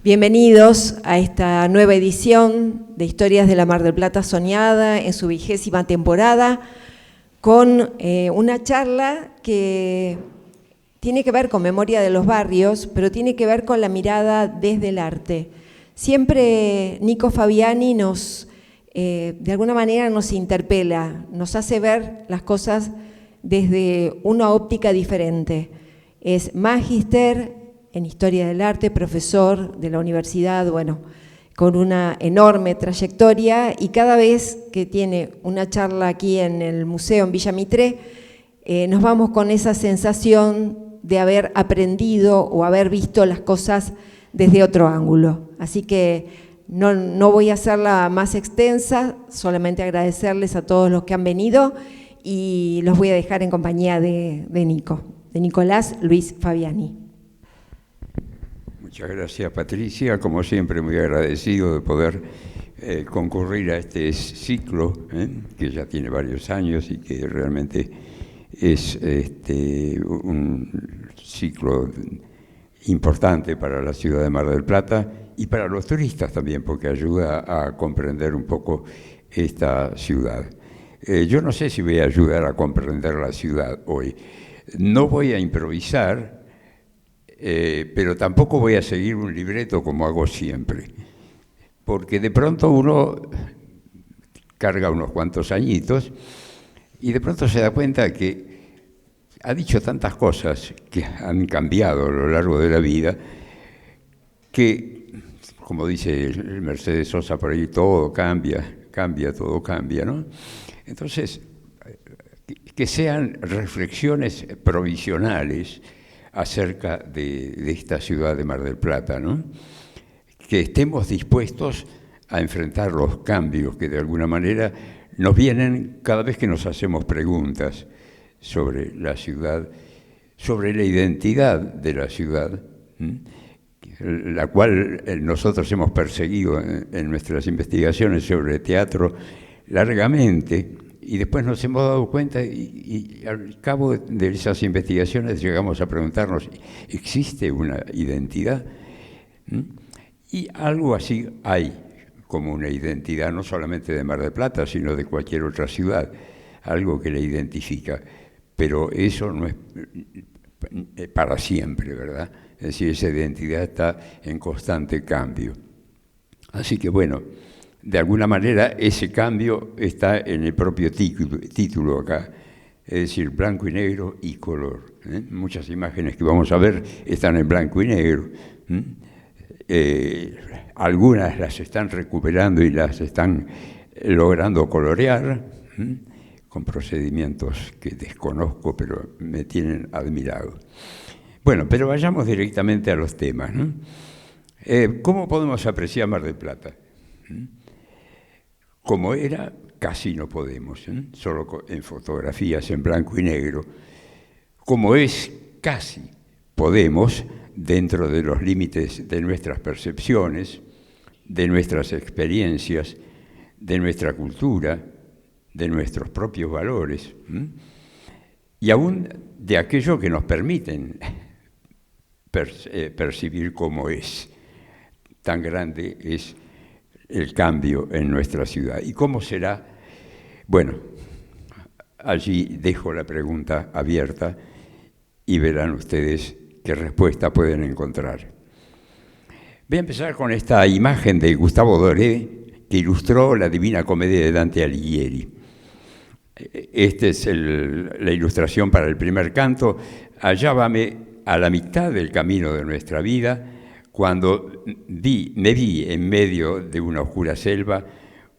Bienvenidos a esta nueva edición de Historias de la Mar del Plata Soñada en su 20ª temporada con una charla que tiene que ver con memoria de los barrios, pero tiene que ver con la mirada desde el arte. Siempre Nico Fabiani de alguna manera nos interpela, nos hace ver las cosas desde una óptica diferente. Es magíster en Historia del Arte, profesor de la universidad, con una enorme trayectoria, y cada vez que tiene una charla aquí en el museo en Villa Mitre, nos vamos con esa sensación de haber aprendido o haber visto las cosas desde otro ángulo. Así que no voy a hacerla más extensa, solamente agradecerles a todos los que han venido y los voy a dejar en compañía de Nicolás Luis Fabiani. Muchas gracias, Patricia. Como siempre, muy agradecido de poder concurrir a este ciclo, que ya tiene varios años y que realmente es un ciclo importante para la ciudad de Mar del Plata y para los turistas también, porque ayuda a comprender un poco esta ciudad. Yo no sé si voy a ayudar a comprender la ciudad hoy. No voy a improvisar, pero tampoco voy a seguir un libreto como hago siempre, porque de pronto uno carga unos cuantos añitos y de pronto se da cuenta que ha dicho tantas cosas que han cambiado a lo largo de la vida, que, como dice Mercedes Sosa por ahí, todo cambia, todo cambia, ¿no? Entonces, que sean reflexiones provisionales acerca de esta ciudad de Mar del Plata, ¿no? Que estemos dispuestos a enfrentar los cambios que de alguna manera nos vienen cada vez que nos hacemos preguntas sobre la ciudad, sobre la identidad de la ciudad, la cual nosotros hemos perseguido en nuestras investigaciones sobre teatro largamente. Y después nos hemos dado cuenta y al cabo de esas investigaciones llegamos a preguntarnos, ¿existe una identidad? Y algo así hay, como una identidad no solamente de Mar del Plata, sino de cualquier otra ciudad, algo que la identifica. Pero eso no es para siempre, ¿verdad? Es decir, esa identidad está en constante cambio. Así que de alguna manera ese cambio está en el propio título acá, es decir, blanco y negro y color. Muchas imágenes que vamos a ver están en blanco y negro. Algunas las están recuperando y las están logrando colorear, con procedimientos que desconozco, pero me tienen admirado. Pero vayamos directamente a los temas, ¿no? ¿Cómo podemos apreciar Mar del Plata? Como era, casi no podemos, solo en fotografías en blanco y negro. Como es, casi podemos, dentro de los límites de nuestras percepciones, de nuestras experiencias, de nuestra cultura, de nuestros propios valores, y aún de aquello que nos permiten percibir cómo es. Tan grande es el cambio en nuestra ciudad. ¿Y cómo será? Allí dejo la pregunta abierta y verán ustedes qué respuesta pueden encontrar. Voy a empezar con esta imagen de Gustavo Doré, que ilustró la Divina Comedia de Dante Alighieri. Esta es la ilustración para el primer canto. Hallábame a la mitad del camino de nuestra vida, cuando me vi en medio de una oscura selva,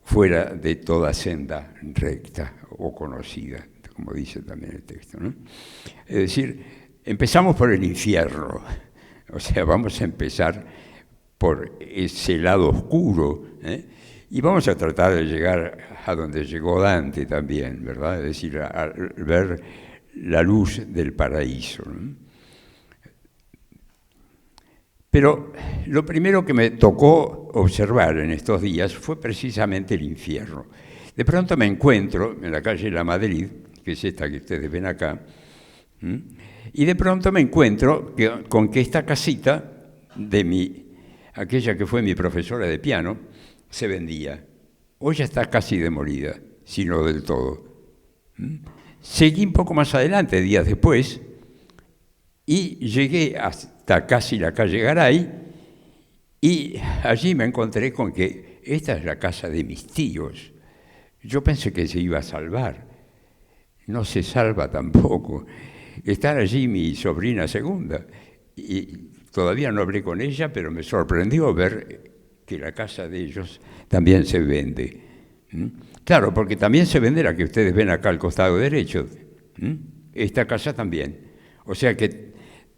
fuera de toda senda recta o conocida, como dice también el texto, ¿no? Es decir, empezamos por el infierno, o sea, vamos a empezar por ese lado oscuro, y vamos a tratar de llegar a donde llegó Dante también, ¿verdad? Es decir, a ver la luz del paraíso, ¿no? Pero lo primero que me tocó observar en estos días fue precisamente el infierno. De pronto me encuentro en la calle La Madrid, que es esta que ustedes ven acá, y de pronto me encuentro con que esta casita de mi aquella que fue mi profesora de piano, se vendía. Hoy ya está casi demolida, si no del todo. Seguí un poco más adelante, días después, y llegué hasta casi la calle Garay, y allí me encontré con que esta es la casa de mis tíos. Yo pensé que se iba a salvar. No se salva tampoco. Está allí mi sobrina segunda, y todavía no hablé con ella, pero me sorprendió ver que la casa de ellos también se vende. Claro, porque también se vende la que ustedes ven acá al costado derecho. Esta casa también. O sea que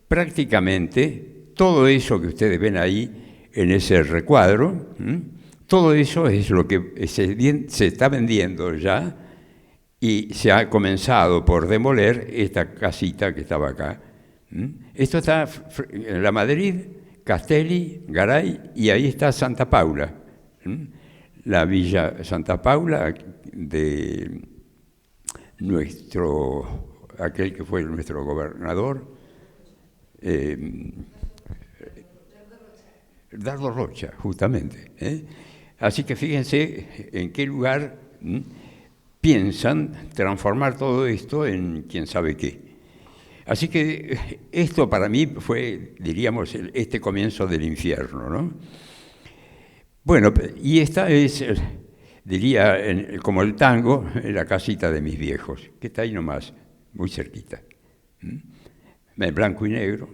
prácticamente todo eso que ustedes ven ahí en ese recuadro, todo eso es lo que se está vendiendo ya, y se ha comenzado por demoler esta casita que estaba acá. Esto está en la Madrid, Castelli, Garay, y ahí está Santa Paula, la Villa Santa Paula de aquel que fue nuestro gobernador, Dardo Rocha, justamente. Así que fíjense en qué lugar piensan transformar todo esto en quién sabe qué. Así que esto para mí fue, diríamos, este comienzo del infierno, ¿no? Bueno, y esta es, diría, como el tango, la casita de mis viejos, que está ahí nomás, muy cerquita. En blanco y negro.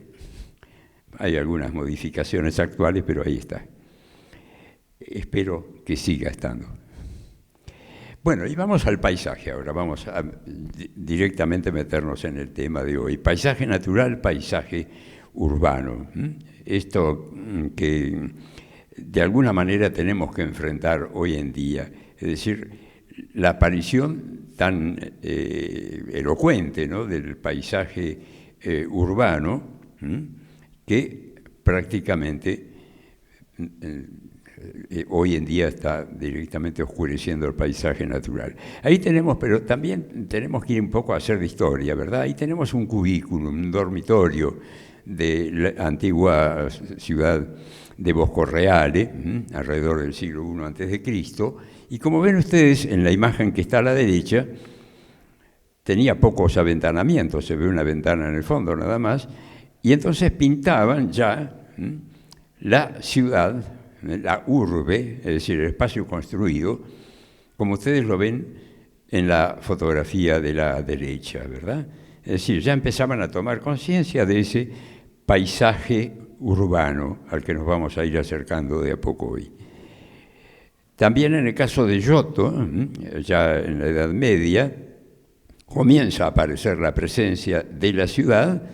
Hay algunas modificaciones actuales, pero ahí está. Espero que siga estando. Bueno, y vamos al paisaje ahora, vamos a directamente meternos en el tema de hoy. Paisaje natural, paisaje urbano. Esto que de alguna manera tenemos que enfrentar hoy en día, es decir, la aparición tan elocuente, ¿no?, del paisaje urbano, que prácticamente hoy en día está directamente oscureciendo el paisaje natural. Ahí tenemos, pero también tenemos que ir un poco a hacer de historia, ¿verdad? Ahí tenemos un cubículo, un dormitorio de la antigua ciudad de Bosco Reale, alrededor del siglo I a.C., y como ven ustedes en la imagen que está a la derecha, tenía pocos aventanamientos, se ve una ventana en el fondo nada más, y entonces pintaban ya la ciudad, la urbe, es decir, el espacio construido, como ustedes lo ven en la fotografía de la derecha, ¿verdad? Es decir, ya empezaban a tomar conciencia de ese paisaje urbano al que nos vamos a ir acercando de a poco hoy. También en el caso de Giotto, ya en la Edad Media, comienza a aparecer la presencia de la ciudad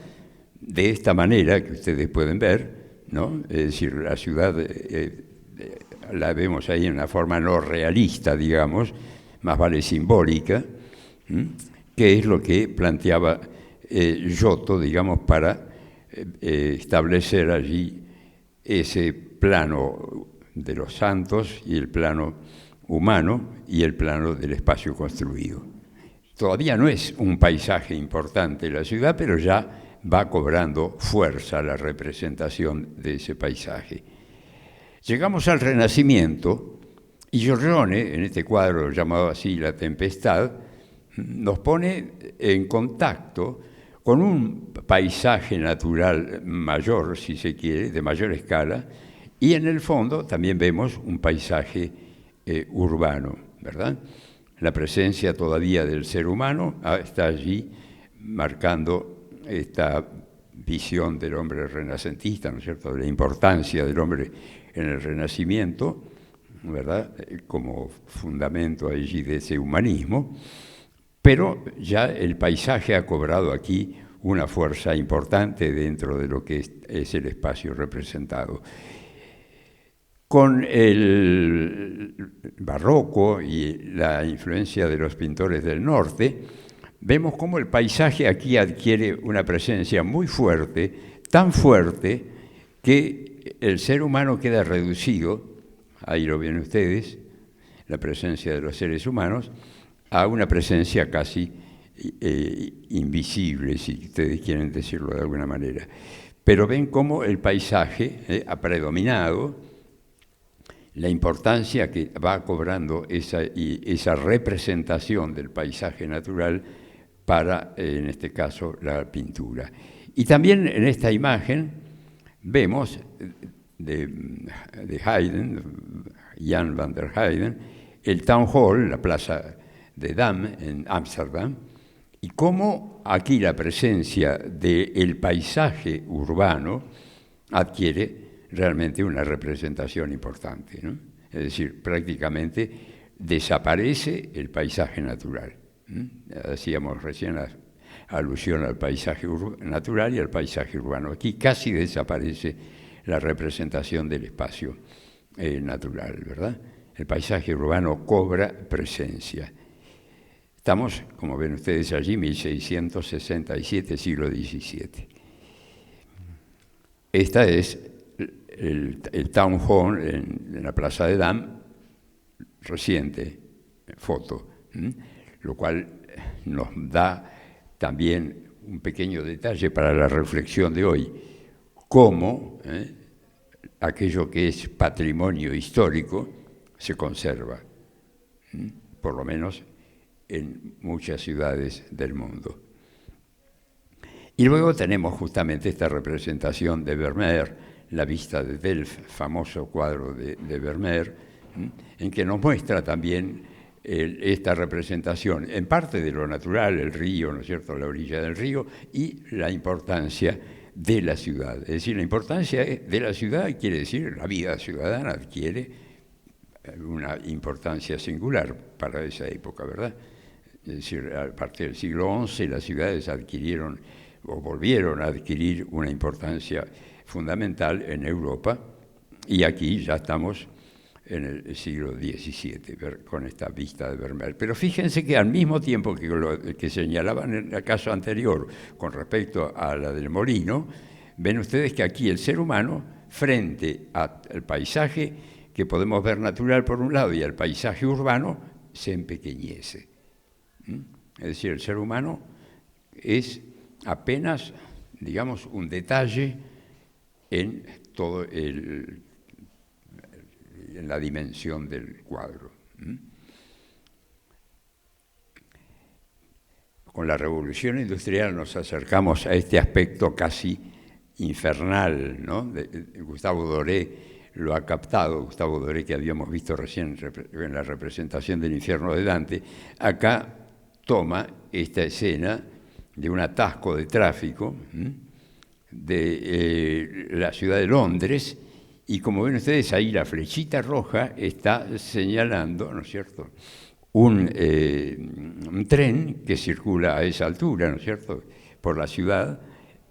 de esta manera que ustedes pueden ver, ¿no? Es decir, la ciudad la vemos ahí en una forma no realista, digamos, más vale simbólica, que es lo que planteaba Giotto, digamos, para establecer allí ese plano de los santos y el plano humano y el plano del espacio construido. Todavía no es un paisaje importante la ciudad, pero ya va cobrando fuerza la representación de ese paisaje. Llegamos al Renacimiento y Giorgione, en este cuadro llamado así La Tempestad, nos pone en contacto con un paisaje natural mayor, si se quiere, de mayor escala, y en el fondo también vemos un paisaje urbano, ¿verdad? La presencia todavía del ser humano está allí marcando esta visión del hombre renacentista, ¿no es cierto?, de la importancia del hombre en el Renacimiento, ¿verdad?, como fundamento allí de ese humanismo, pero ya el paisaje ha cobrado aquí una fuerza importante dentro de lo que es el espacio representado. Con el barroco y la influencia de los pintores del norte, vemos cómo el paisaje aquí adquiere una presencia muy fuerte, tan fuerte que el ser humano queda reducido, ahí lo ven ustedes, la presencia de los seres humanos, a una presencia casi invisible, si ustedes quieren decirlo de alguna manera. pero ven cómo el paisaje ha predominado, la importancia que va cobrando esa representación del paisaje natural para, en este caso, la pintura. Y también en esta imagen vemos de Haydn, Jan van der Heyden, el Town Hall, la plaza de Dam en Ámsterdam, y cómo aquí la presencia del paisaje urbano adquiere realmente una representación importante, ¿no? Es decir, prácticamente desaparece el paisaje natural. Hacíamos recién la alusión al paisaje natural y al paisaje urbano. Aquí casi desaparece la representación del espacio natural, ¿verdad? El paisaje urbano cobra presencia. Estamos, como ven ustedes allí, 1667, siglo XVII. Esta es el Town Hall en la Plaza de Dam, reciente foto, lo cual nos da también un pequeño detalle para la reflexión de hoy, cómo aquello que es patrimonio histórico se conserva, por lo menos en muchas ciudades del mundo. Y luego tenemos justamente esta representación de Vermeer, La vista de Delft, famoso cuadro de Vermeer, en que nos muestra también esta representación, en parte de lo natural, el río, ¿no es cierto?, la orilla del río, y la importancia de la ciudad. Es decir, la importancia de la ciudad quiere decir la vida ciudadana adquiere una importancia singular para esa época, ¿verdad? Es decir, a partir del siglo XI las ciudades adquirieron o volvieron a adquirir una importancia fundamental en Europa, y aquí ya estamos en el siglo XVII con esta vista de Vermeer. Pero fíjense que al mismo tiempo que lo que señalaban en el caso anterior con respecto a la del molino, ven ustedes que aquí el ser humano, frente al paisaje que podemos ver natural por un lado y al paisaje urbano, se empequeñece. Es decir, el ser humano es apenas, digamos, un detalle en todo en la dimensión del cuadro. Con la Revolución Industrial nos acercamos a este aspecto casi infernal, ¿no? Gustavo Doré lo ha captado, Gustavo Doré, que habíamos visto recién en la representación del infierno de Dante. Acá toma esta escena de un atasco de tráfico de la ciudad de Londres, y como ven ustedes ahí la flechita roja está señalando, ¿no es cierto?, un tren que circula a esa altura, ¿no es cierto?, por la ciudad,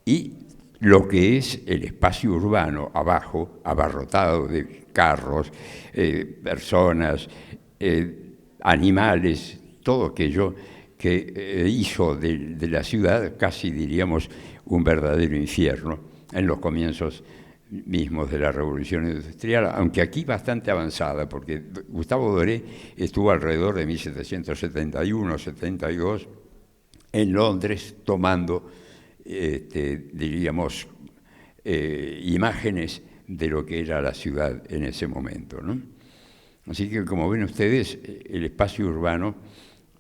y lo que es el espacio urbano abajo, abarrotado de carros, personas, animales, todo aquello que hizo de la ciudad casi, diríamos, un verdadero infierno en los comienzos mismos de la Revolución Industrial, aunque aquí bastante avanzada, porque Gustavo Doré estuvo alrededor de 1771-72 en Londres tomando, diríamos, imágenes de lo que era la ciudad en ese momento, ¿no? Así que, como ven ustedes, el espacio urbano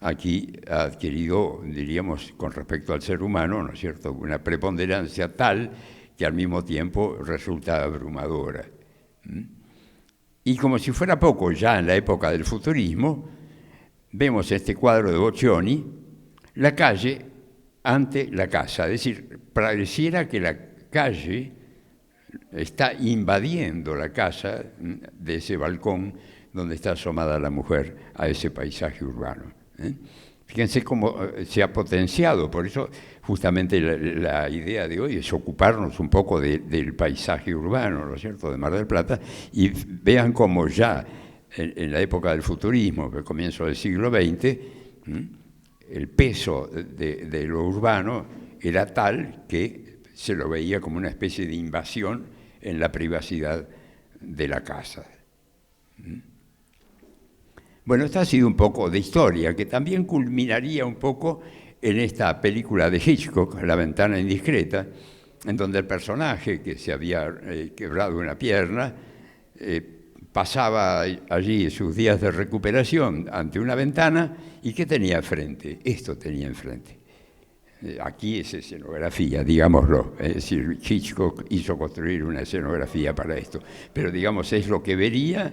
aquí ha adquirido, diríamos, con respecto al ser humano, ¿no es cierto?, una preponderancia tal que al mismo tiempo resulta abrumadora. Y como si fuera poco, ya en la época del futurismo, vemos este cuadro de Boccioni, la calle ante la casa, es decir, pareciera que la calle está invadiendo la casa de ese balcón donde está asomada la mujer a ese paisaje urbano. Fíjense cómo se ha potenciado, por eso justamente la idea de hoy es ocuparnos un poco del paisaje urbano, ¿no es cierto?, de Mar del Plata, y vean cómo ya en la época del futurismo, el comienzo del siglo XX, el peso de lo urbano era tal que se lo veía como una especie de invasión en la privacidad de la casa. Bueno, esta ha sido un poco de historia, que también culminaría un poco en esta película de Hitchcock, La ventana indiscreta, en donde el personaje que se había quebrado una pierna pasaba allí sus días de recuperación ante una ventana y ¿qué tenía enfrente? Esto tenía enfrente. Aquí es escenografía, digámoslo. Es decir, Hitchcock hizo construir una escenografía para esto. Pero, digamos, es lo que vería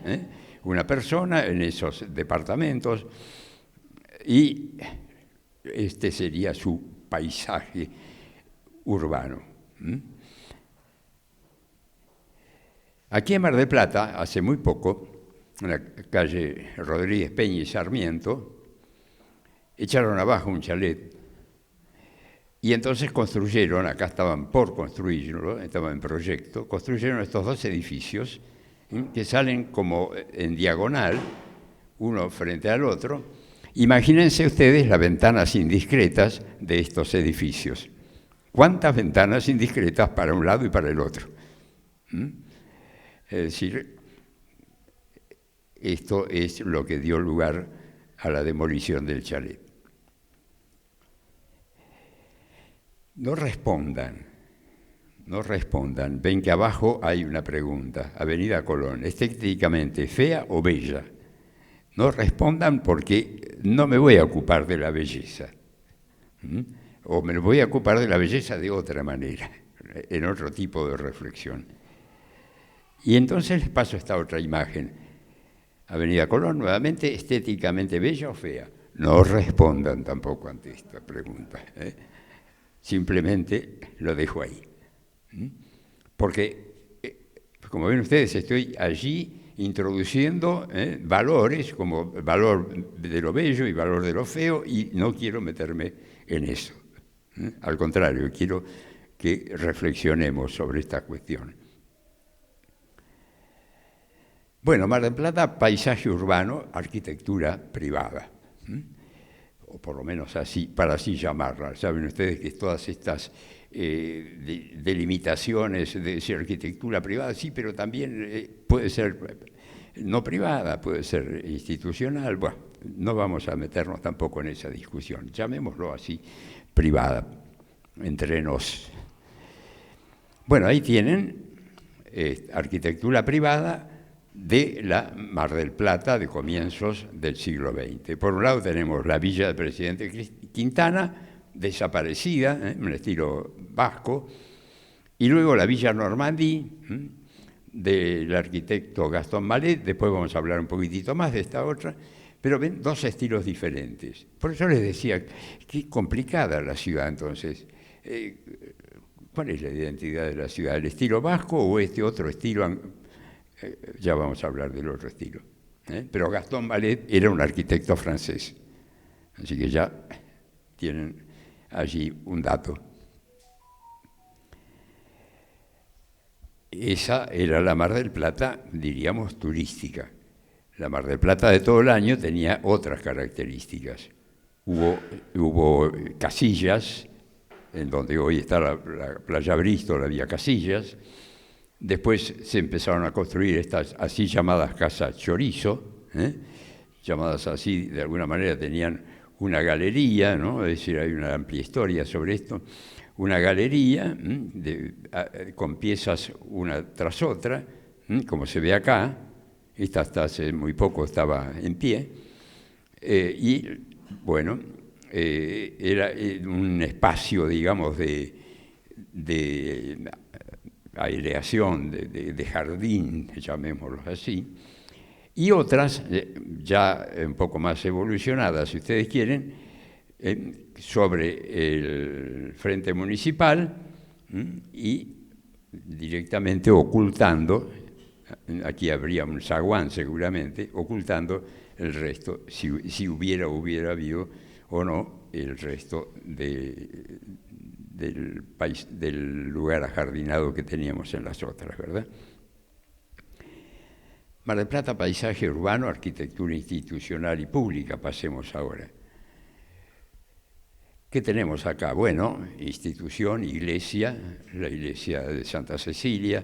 una persona en esos departamentos y este sería su paisaje urbano. Aquí en Mar del Plata, hace muy poco, en la calle Rodríguez Peña y Sarmiento, echaron abajo un chalet. Y entonces construyeron, acá estaban por construirlo, estaban en proyecto, construyeron estos dos edificios que salen como en diagonal, uno frente al otro. Imagínense ustedes las ventanas indiscretas de estos edificios. ¿Cuántas ventanas indiscretas para un lado y para el otro? Es decir, esto es lo que dio lugar a la demolición del chalet. No respondan. Ven que abajo hay una pregunta. Avenida Colón, ¿estéticamente fea o bella? No respondan porque no me voy a ocupar de la belleza. O me voy a ocupar de la belleza de otra manera, en otro tipo de reflexión. Y entonces les paso esta otra imagen. Avenida Colón, nuevamente, ¿estéticamente bella o fea? No respondan tampoco ante esta pregunta. Simplemente lo dejo ahí. Porque, como ven ustedes, estoy allí introduciendo valores como valor de lo bello y valor de lo feo y no quiero meterme en eso. Al contrario, quiero que reflexionemos sobre esta cuestión. Bueno, Mar del Plata, paisaje urbano, arquitectura privada. O por lo menos así, para así llamarla. Saben ustedes que todas estas delimitaciones de arquitectura privada, sí, pero también puede ser no privada, puede ser institucional. Bueno, no vamos a meternos tampoco en esa discusión. Llamémoslo así, privada, entre nos. Bueno, ahí tienen arquitectura privada de la Mar del Plata de comienzos del siglo XX. Por un lado tenemos la villa del presidente Quintana, desaparecida, en un estilo vasco, y luego la villa Normandí, del arquitecto Gastón Malet. Después vamos a hablar un poquitito más de esta otra, pero ven, dos estilos diferentes. Por eso les decía, qué complicada la ciudad entonces. ¿Cuál es la identidad de la ciudad? ¿El estilo vasco o este otro estilo? Ya vamos a hablar del otro estilo. Pero Gastón Malet era un arquitecto francés. Así que ya tienen allí un dato. Esa era la Mar del Plata, diríamos, turística. La Mar del Plata de todo el año tenía otras características. Hubo Casillas, en donde hoy está la playa Bristol, había Casillas. Después se empezaron a construir estas así llamadas casas chorizo, llamadas así, de alguna manera tenían una galería, ¿no? Es decir, hay una amplia historia sobre esto, una galería con piezas una tras otra, como se ve acá. Esta hasta hace muy poco estaba en pie, y bueno, era un espacio, digamos, de aireación, de jardín, llamémoslo así, y otras ya un poco más evolucionadas, si ustedes quieren, sobre el frente municipal y directamente ocultando, aquí habría un zaguán seguramente, ocultando el resto, si hubiera habido o no el resto del lugar ajardinado que teníamos en las otras, ¿verdad? Mar del Plata, paisaje urbano, arquitectura institucional y pública. Pasemos ahora. ¿Qué tenemos acá? Bueno, institución, iglesia, la iglesia de Santa Cecilia,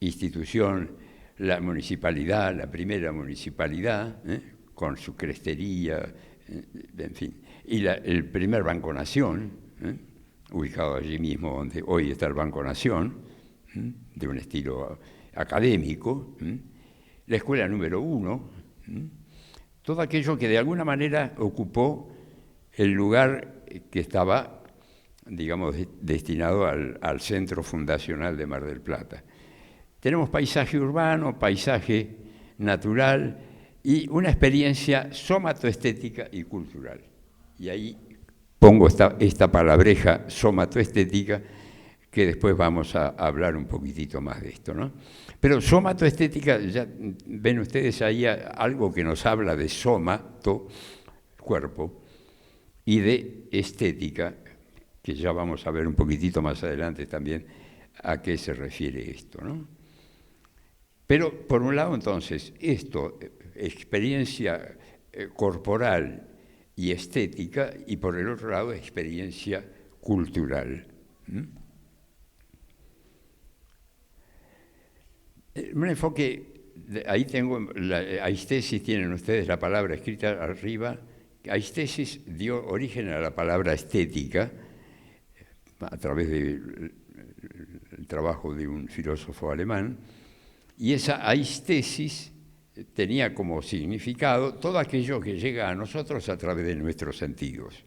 institución, la municipalidad, la primera municipalidad, con su crestería, en fin, y el primer Banco Nación, ubicado allí mismo donde hoy está el Banco Nación, de un estilo académico, la escuela número 1, todo aquello que de alguna manera ocupó el lugar que estaba, digamos, destinado al centro fundacional de Mar del Plata. Tenemos paisaje urbano, paisaje natural y una experiencia somatoestética y cultural. Y ahí pongo esta palabreja somatoestética, que después vamos a hablar un poquitito más de esto, ¿no? Pero somatoestética, ya ven ustedes ahí algo que nos habla de somato, cuerpo, y de estética, que ya vamos a ver un poquitito más adelante también a qué se refiere esto, ¿no? Pero, por un lado, entonces, esto, experiencia corporal y estética, y por el otro lado, experiencia cultural. Un enfoque, ahí tengo, aistesis, tienen ustedes la palabra escrita arriba. Aistesis dio origen a la palabra estética a través del trabajo de un filósofo alemán, y esa aistesis tenía como significado todo aquello que llega a nosotros a través de nuestros sentidos.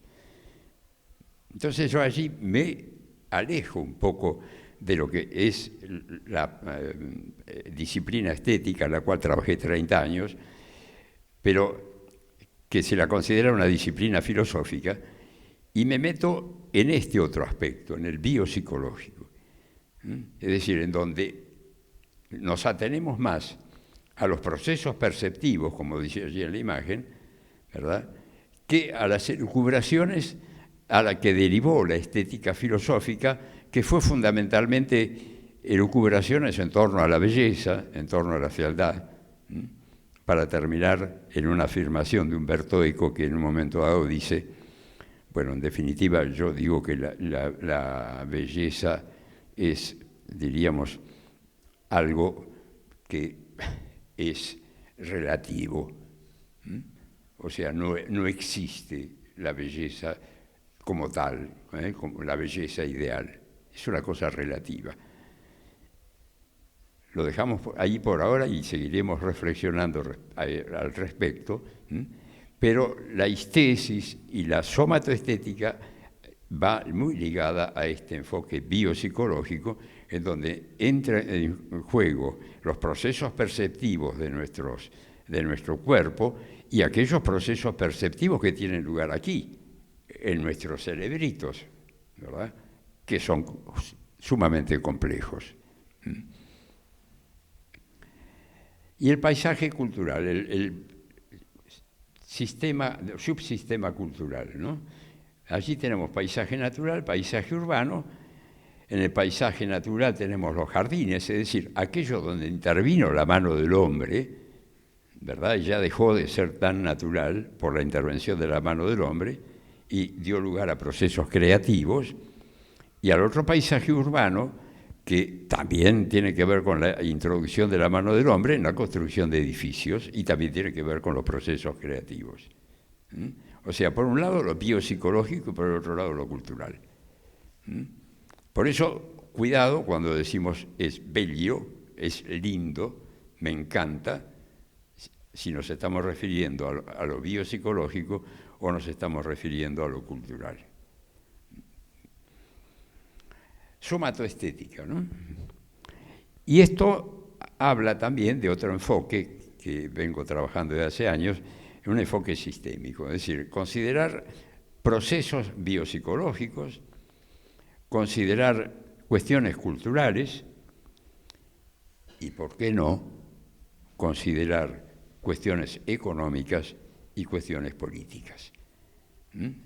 Entonces yo allí me alejo un poco de lo que es la disciplina estética, en la cual trabajé 30 años, pero que se la considera una disciplina filosófica, y me meto en este otro aspecto, en el biopsicológico. Es decir, en donde nos atenemos más a los procesos perceptivos, como dice allí en la imagen, ¿verdad?, que a las elucubraciones a la que derivó la estética filosófica, que fue fundamentalmente elucubraciones en torno a la belleza, en torno a la fealdad, para terminar en una afirmación de Umberto Eco, que en un momento dado dice, bueno, en definitiva yo digo que la belleza es, diríamos, algo que es relativo, o sea, no existe la belleza como tal, como la belleza ideal, es una cosa relativa. Lo dejamos ahí por ahora y seguiremos reflexionando al respecto, pero la aistesis y la somatoestética va muy ligada a este enfoque biopsicológico, en donde entra en juego los procesos perceptivos de nuestro cuerpo y aquellos procesos perceptivos que tienen lugar aquí, en nuestros cerebritos, ¿verdad?, que son sumamente complejos. Y el paisaje cultural, el subsistema cultural, ¿no? Allí tenemos paisaje natural, paisaje urbano. En el paisaje natural tenemos los jardines, es decir, aquello donde intervino la mano del hombre, ¿verdad? Ya dejó de ser tan natural por la intervención de la mano del hombre y dio lugar a procesos creativos. Y al otro paisaje urbano, que también tiene que ver con la introducción de la mano del hombre en la construcción de edificios y también tiene que ver con los procesos creativos. O sea, por un lado lo biopsicológico y por el otro lado lo cultural. Por eso, cuidado cuando decimos es bello, es lindo, me encanta, si nos estamos refiriendo a lo biopsicológico o nos estamos refiriendo a lo cultural. Somatoestética, ¿no? Y esto habla también de otro enfoque que vengo trabajando desde hace años, un enfoque sistémico, es decir, considerar procesos biopsicológicos, considerar cuestiones culturales y, ¿por qué no?, considerar cuestiones económicas y cuestiones políticas.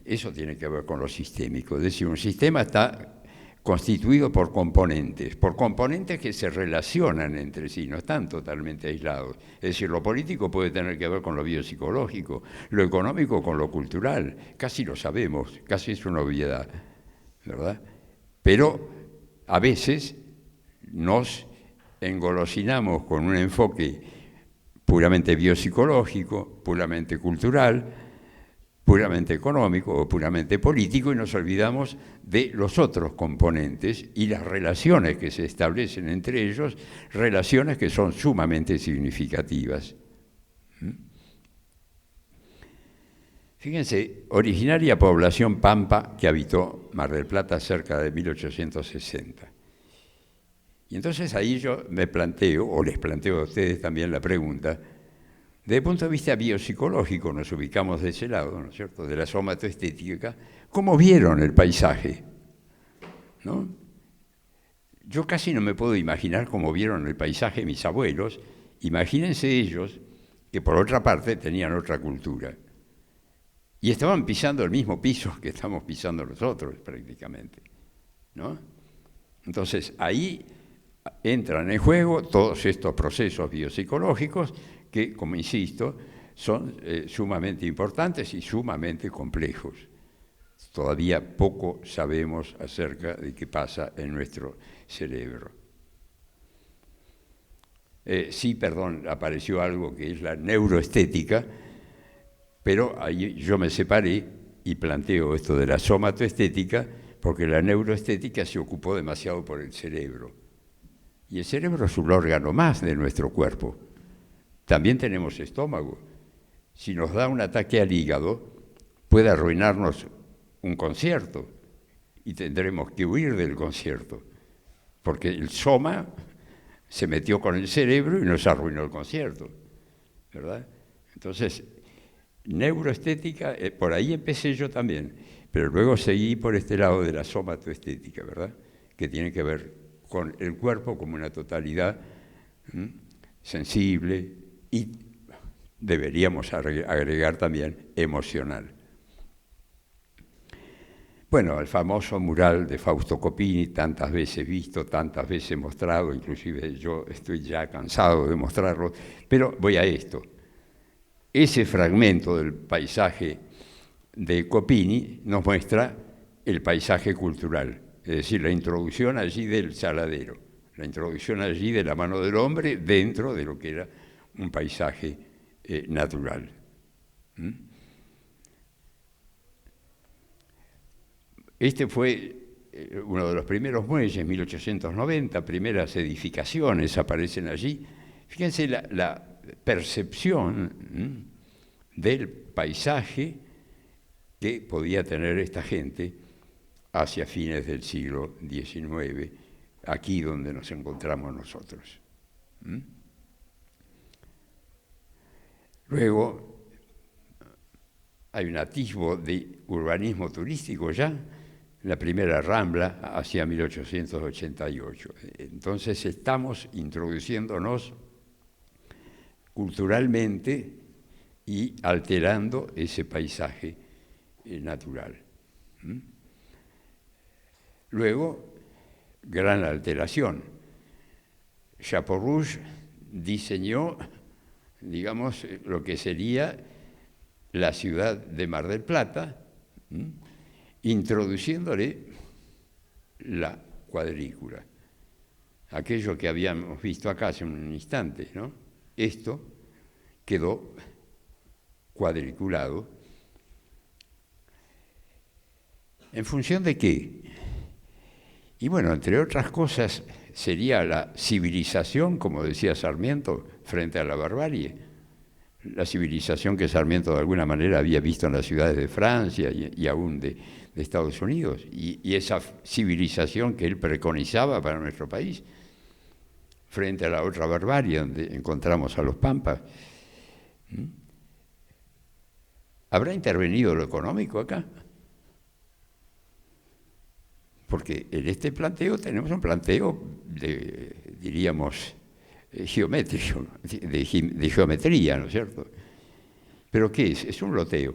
Eso tiene que ver con lo sistémico, es decir, un sistema está constituido por componentes que se relacionan entre sí, no están totalmente aislados. Es decir, lo político puede tener que ver con lo biopsicológico, lo económico con lo cultural, casi lo sabemos, casi es una obviedad, ¿verdad? Pero a veces nos engolosinamos con un enfoque puramente biopsicológico, puramente cultural, puramente económico o puramente político y nos olvidamos de los otros componentes y las relaciones que se establecen entre ellos, relaciones que son sumamente significativas. Fíjense, originaria población pampa que habitó Mar del Plata cerca de 1860. Y entonces ahí yo me planteo, o les planteo a ustedes también la pregunta, desde el punto de vista biopsicológico, nos ubicamos de ese lado, ¿no es cierto?, de la somatoestética, ¿cómo vieron el paisaje? ¿No? Yo casi no me puedo imaginar cómo vieron el paisaje mis abuelos. Imagínense ellos, que por otra parte tenían otra cultura. Y estaban pisando el mismo piso que estamos pisando nosotros, prácticamente, ¿no? Entonces, ahí entran en juego todos estos procesos biopsicológicos que, como insisto, son sumamente importantes y sumamente complejos. Todavía poco sabemos acerca de qué pasa en nuestro cerebro. Sí, perdón, apareció algo que es la neuroestética, pero ahí yo me separé y planteo esto de la somatoestética porque la neuroestética se ocupó demasiado por el cerebro. Y el cerebro es un órgano más de nuestro cuerpo. También tenemos estómago. Si nos da un ataque al hígado, puede arruinarnos un concierto y tendremos que huir del concierto, porque el soma se metió con el cerebro y nos arruinó el concierto, ¿verdad? Entonces, neuroestética, por ahí empecé yo también, pero luego seguí por este lado de la somatoestética, ¿verdad? Que tiene que ver con el cuerpo como una totalidad sensible y deberíamos agregar también emocional. Bueno, el famoso mural de Fausto Copini, tantas veces visto, tantas veces mostrado, inclusive yo estoy ya cansado de mostrarlo, pero voy a esto. Ese fragmento del paisaje de Copini nos muestra el paisaje cultural, es decir, la introducción allí del saladero, la introducción allí de la mano del hombre dentro de lo que era un paisaje natural. Este fue uno de los primeros muelles, 1890, primeras edificaciones aparecen allí. Fíjense la percepción del paisaje que podía tener esta gente hacia fines del siglo XIX, aquí donde nos encontramos nosotros. Luego, hay un atisbo de urbanismo turístico ya, la primera Rambla hacia 1888. Entonces estamos introduciéndonos culturalmente y alterando ese paisaje natural. Luego, gran alteración. Chapeau-Rouge diseñó, digamos, lo que sería la ciudad de Mar del Plata, introduciéndole la cuadrícula. Aquello que habíamos visto acá hace un instante, ¿no? Esto quedó cuadriculado. ¿En función de qué? Y bueno, entre otras cosas, sería la civilización, como decía Sarmiento, frente a la barbarie. La civilización que Sarmiento de alguna manera había visto en las ciudades de Francia y aún de Estados Unidos, y esa civilización que él preconizaba para nuestro país, frente a la otra barbarie donde encontramos a los pampas. ¿Habrá intervenido lo económico acá? Porque en este planteo tenemos un planteo diríamos, geométrico, de geometría, ¿no es cierto? ¿Pero qué es? Es un loteo.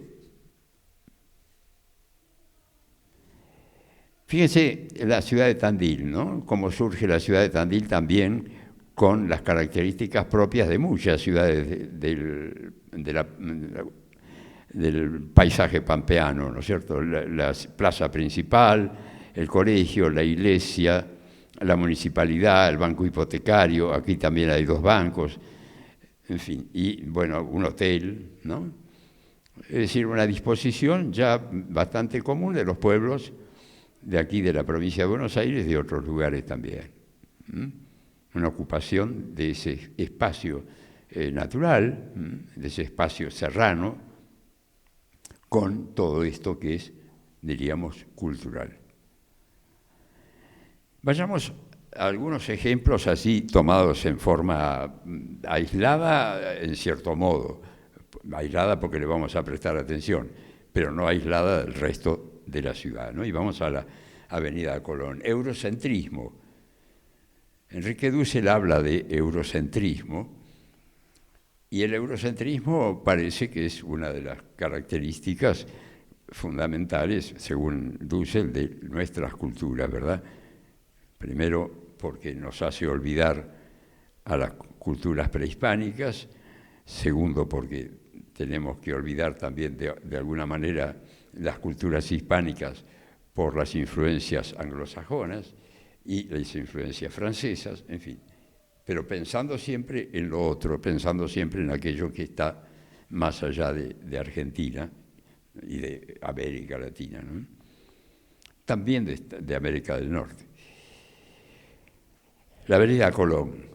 Fíjense la ciudad de Tandil, ¿no? Cómo surge la ciudad de Tandil también con las características propias de muchas ciudades del paisaje pampeano, ¿no es cierto? La plaza principal, el colegio, la iglesia, la municipalidad, el banco hipotecario, aquí también hay 2 bancos, en fin, y bueno, un hotel, ¿no? Es decir, una disposición ya bastante común de los pueblos de aquí, de la provincia de Buenos Aires, y de otros lugares también. Una ocupación de ese espacio natural, de ese espacio serrano, con todo esto que es, diríamos, cultural. Vayamos a algunos ejemplos así tomados en forma aislada, en cierto modo. Aislada porque le vamos a prestar atención, pero no aislada del resto de la ciudad, ¿no? Y vamos a la Avenida Colón. Eurocentrismo. Enrique Dussel habla de eurocentrismo, y el eurocentrismo parece que es una de las características fundamentales, según Dussel, de nuestras culturas, ¿verdad? Primero, porque nos hace olvidar a las culturas prehispánicas. Segundo, porque tenemos que olvidar también de alguna manera las culturas hispánicas por las influencias anglosajonas y las influencias francesas, en fin. Pero pensando siempre en lo otro, pensando siempre en aquello que está más allá de Argentina y de América Latina, ¿no? También de América del Norte. La Avenida Colón,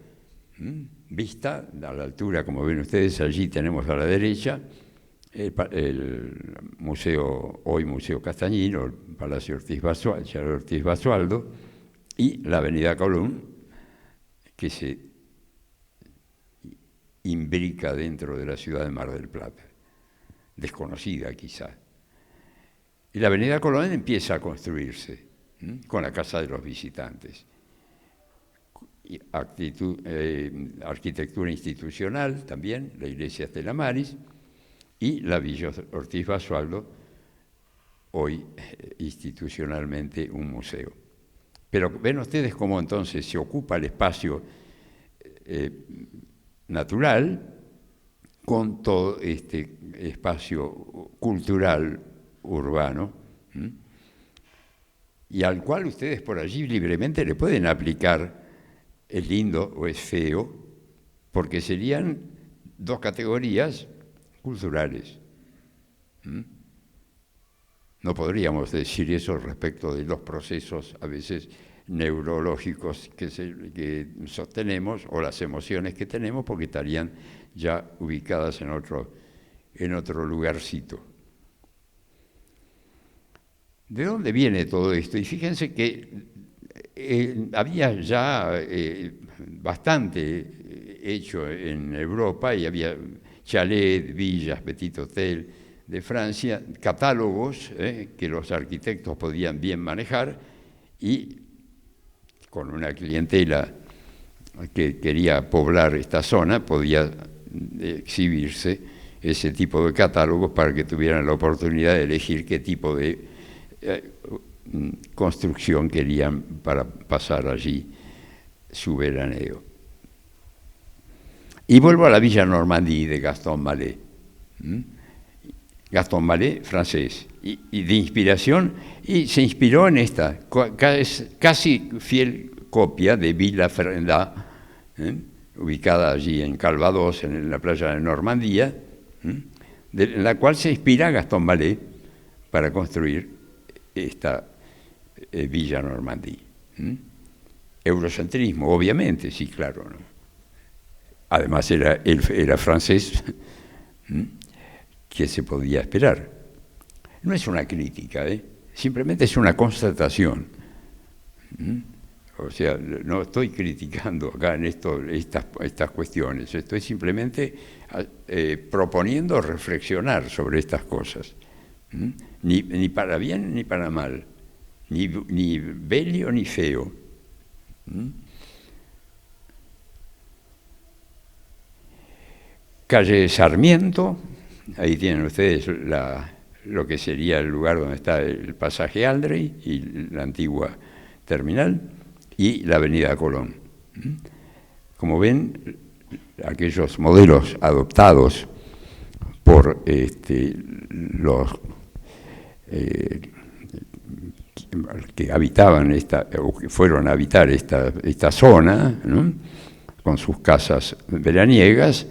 vista a la altura, como ven ustedes, allí tenemos a la derecha el museo, hoy Museo Castañino, el Palacio Ortiz Basualdo, y la Avenida Colón, que se imbrica dentro de la ciudad de Mar del Plata, desconocida quizá. Y la Avenida Colón empieza a construirse con la Casa de los Visitantes. Arquitectura institucional también, la Iglesia Stella Maris, y la Villa Ortiz Basualdo, hoy institucionalmente un museo. Pero ven ustedes cómo entonces se ocupa el espacio natural con todo este espacio cultural urbano, y al cual ustedes por allí libremente le pueden aplicar es lindo o es feo, porque serían dos categorías culturales. No podríamos decir eso respecto de los procesos a veces neurológicos que sostenemos o las emociones que tenemos, porque estarían ya ubicadas en otro lugarcito. ¿De dónde viene todo esto? Y fíjense que había ya bastante hecho en Europa, y había chalet, villas, petit hotel de Francia, catálogos que los arquitectos podían bien manejar, y con una clientela que quería poblar esta zona podía exhibirse ese tipo de catálogos para que tuvieran la oportunidad de elegir qué tipo de construcción querían para pasar allí su veraneo. Y vuelvo a la Villa Normandie de Gaston Mallet. Gaston Mallet, francés, y de inspiración, y se inspiró en esta casi fiel copia de Villa Frenda, ubicada allí en Calvados, en la playa de Normandía, en la cual se inspira Gaston Mallet para construir esta Villa Normandie. Eurocentrismo, obviamente, sí, claro, ¿no? Además era francés, ¿qué se podía esperar? No es una crítica, simplemente es una constatación. O sea, no estoy criticando acá en estas cuestiones, estoy simplemente proponiendo reflexionar sobre estas cosas. Ni para bien ni para mal, ni bello ni feo. Calle Sarmiento, ahí tienen ustedes lo que sería el lugar donde está el pasaje Aldrey y la antigua terminal, y la Avenida Colón. Como ven, aquellos modelos adoptados por los que habitaban o que fueron a habitar esta zona, ¿no?, con sus casas veraniegas,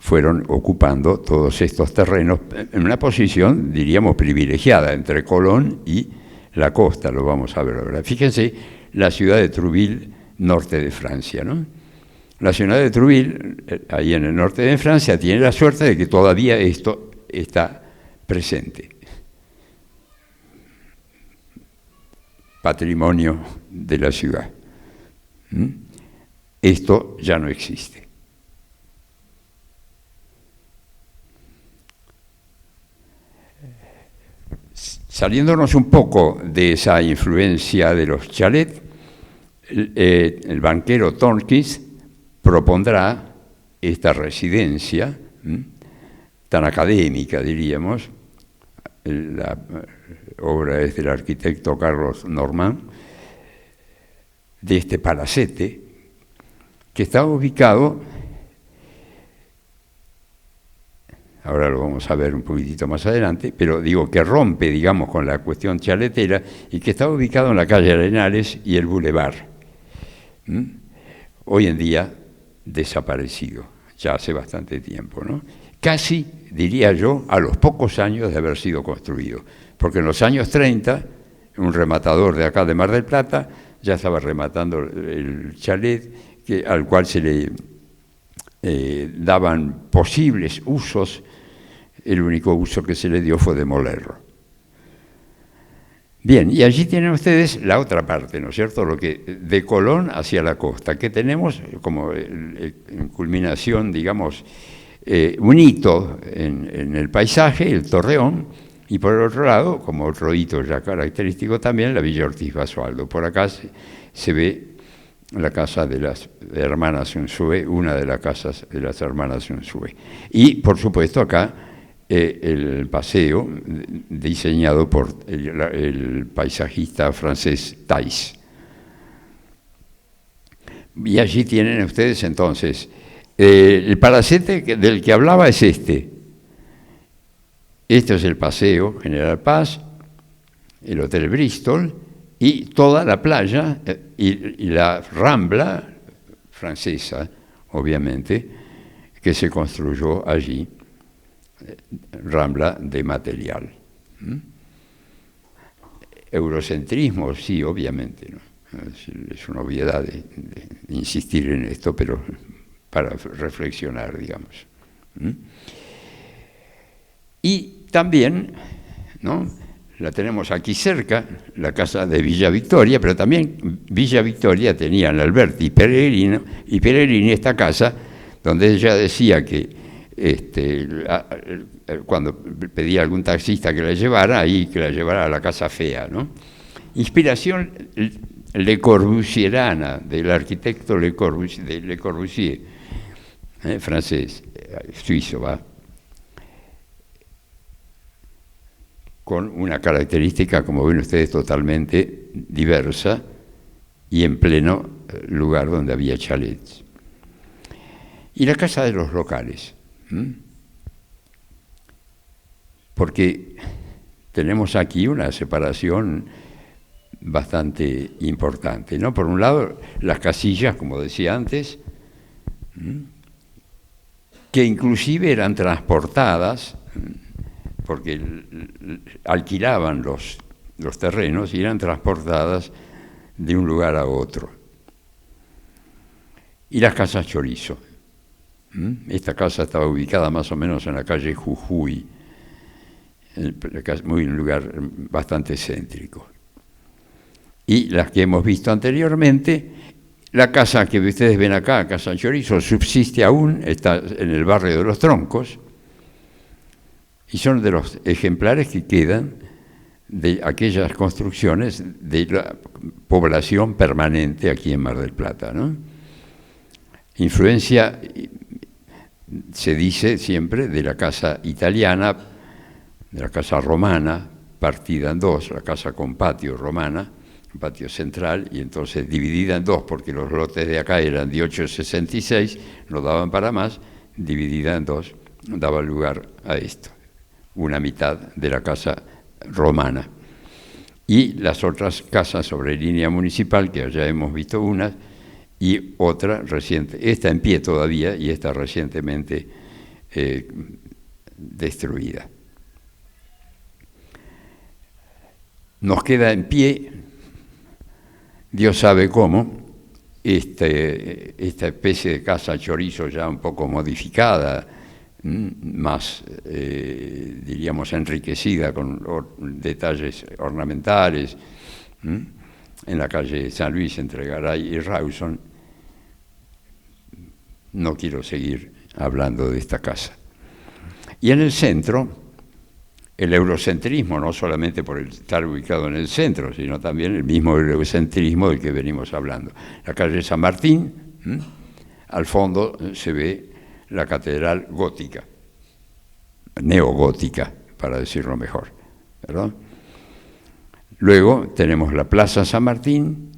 fueron ocupando todos estos terrenos en una posición, diríamos, privilegiada entre Colón y la costa, lo vamos a ver ahora. Fíjense la ciudad de Trouville, norte de Francia, ¿no? La ciudad de Trouville, ahí en el norte de Francia, tiene la suerte de que todavía esto está presente. Patrimonio de la ciudad. Esto ya no existe. Saliéndonos un poco de esa influencia de los chalets, el banquero Tonkins propondrá esta residencia tan académica, diríamos. La obra es del arquitecto Carlos Normand, de este palacete, que está ubicado, ahora lo vamos a ver un poquitito más adelante, pero digo que rompe, digamos, con la cuestión chaletera y que está ubicado en la calle Arenales y el Boulevard. Hoy en día desaparecido, ya hace bastante tiempo, ¿no? Casi, diría yo, a los pocos años de haber sido construido, porque en los años 30, un rematador de acá de Mar del Plata ya estaba rematando el chalet al cual se le daban posibles usos. El único uso que se le dio fue demolerlo. Bien, y allí tienen ustedes la otra parte, ¿no es cierto? Lo que de Colón hacia la costa, que tenemos como en culminación, digamos, un hito en el paisaje, el Torreón, y por el otro lado, como otro hito ya característico también, la Villa Ortiz Basualdo. Por acá se ve la casa de las hermanas Unzué, una de las casas de las hermanas Unzué. Y, por supuesto, acá el paseo diseñado por el paisajista francés Thais. Y allí tienen ustedes entonces, el palacete del que hablaba es este. Este es el paseo General Paz, el Hotel Bristol y toda la playa y la Rambla francesa, obviamente, que se construyó allí. Rambla de material. Eurocentrismo, sí, obviamente, ¿no? Es una obviedad de insistir en esto, pero para reflexionar, digamos. Y también, ¿no?, la tenemos aquí cerca, la casa de Villa Victoria, pero también Villa Victoria tenía en Alberti y Pellegrini esta casa, donde ella decía que cuando pedía a algún taxista que la llevara, ahí que la llevara a la casa fea, ¿no? Inspiración Le Corbusierana, del arquitecto Le Corbusier, francés, suizo, ¿va? Con una característica, como ven ustedes, totalmente diversa y en pleno lugar donde había chalets. Y la casa de los locales, porque tenemos aquí una separación bastante importante, ¿no? Por un lado, las casillas, como decía antes, que inclusive eran transportadas, porque alquilaban los terrenos y eran transportadas de un lugar a otro. Y las casas chorizo. Esta casa estaba ubicada más o menos en la calle Jujuy, muy en un lugar bastante céntrico. Y las que hemos visto anteriormente, la casa que ustedes ven acá, Casa Chorizo, subsiste aún, está en el barrio de Los Troncos, y son de los ejemplares que quedan de aquellas construcciones de la población permanente aquí en Mar del Plata, ¿no? Influencia, se dice siempre, de la casa italiana, de la casa romana, partida en dos, la casa con patio romana, un patio central, y entonces dividida en dos, porque los lotes de acá eran de 8,66, no daban para más, dividida en dos, daba lugar a esto, una mitad de la casa romana. Y las otras casas sobre línea municipal, que allá hemos visto unas, y otra reciente, esta en pie todavía, y esta recientemente destruida. Nos queda en pie, Dios sabe cómo, esta especie de casa chorizo ya un poco modificada, más, diríamos, enriquecida con detalles ornamentales, en la calle San Luis entre Garay y Rawson. No quiero seguir hablando de esta casa. Y en el centro, el eurocentrismo, no solamente por estar ubicado en el centro, sino también el mismo eurocentrismo del que venimos hablando. La calle San Martín, al fondo se ve la catedral gótica, neogótica, para decirlo mejor, ¿verdad? Luego tenemos la Plaza San Martín,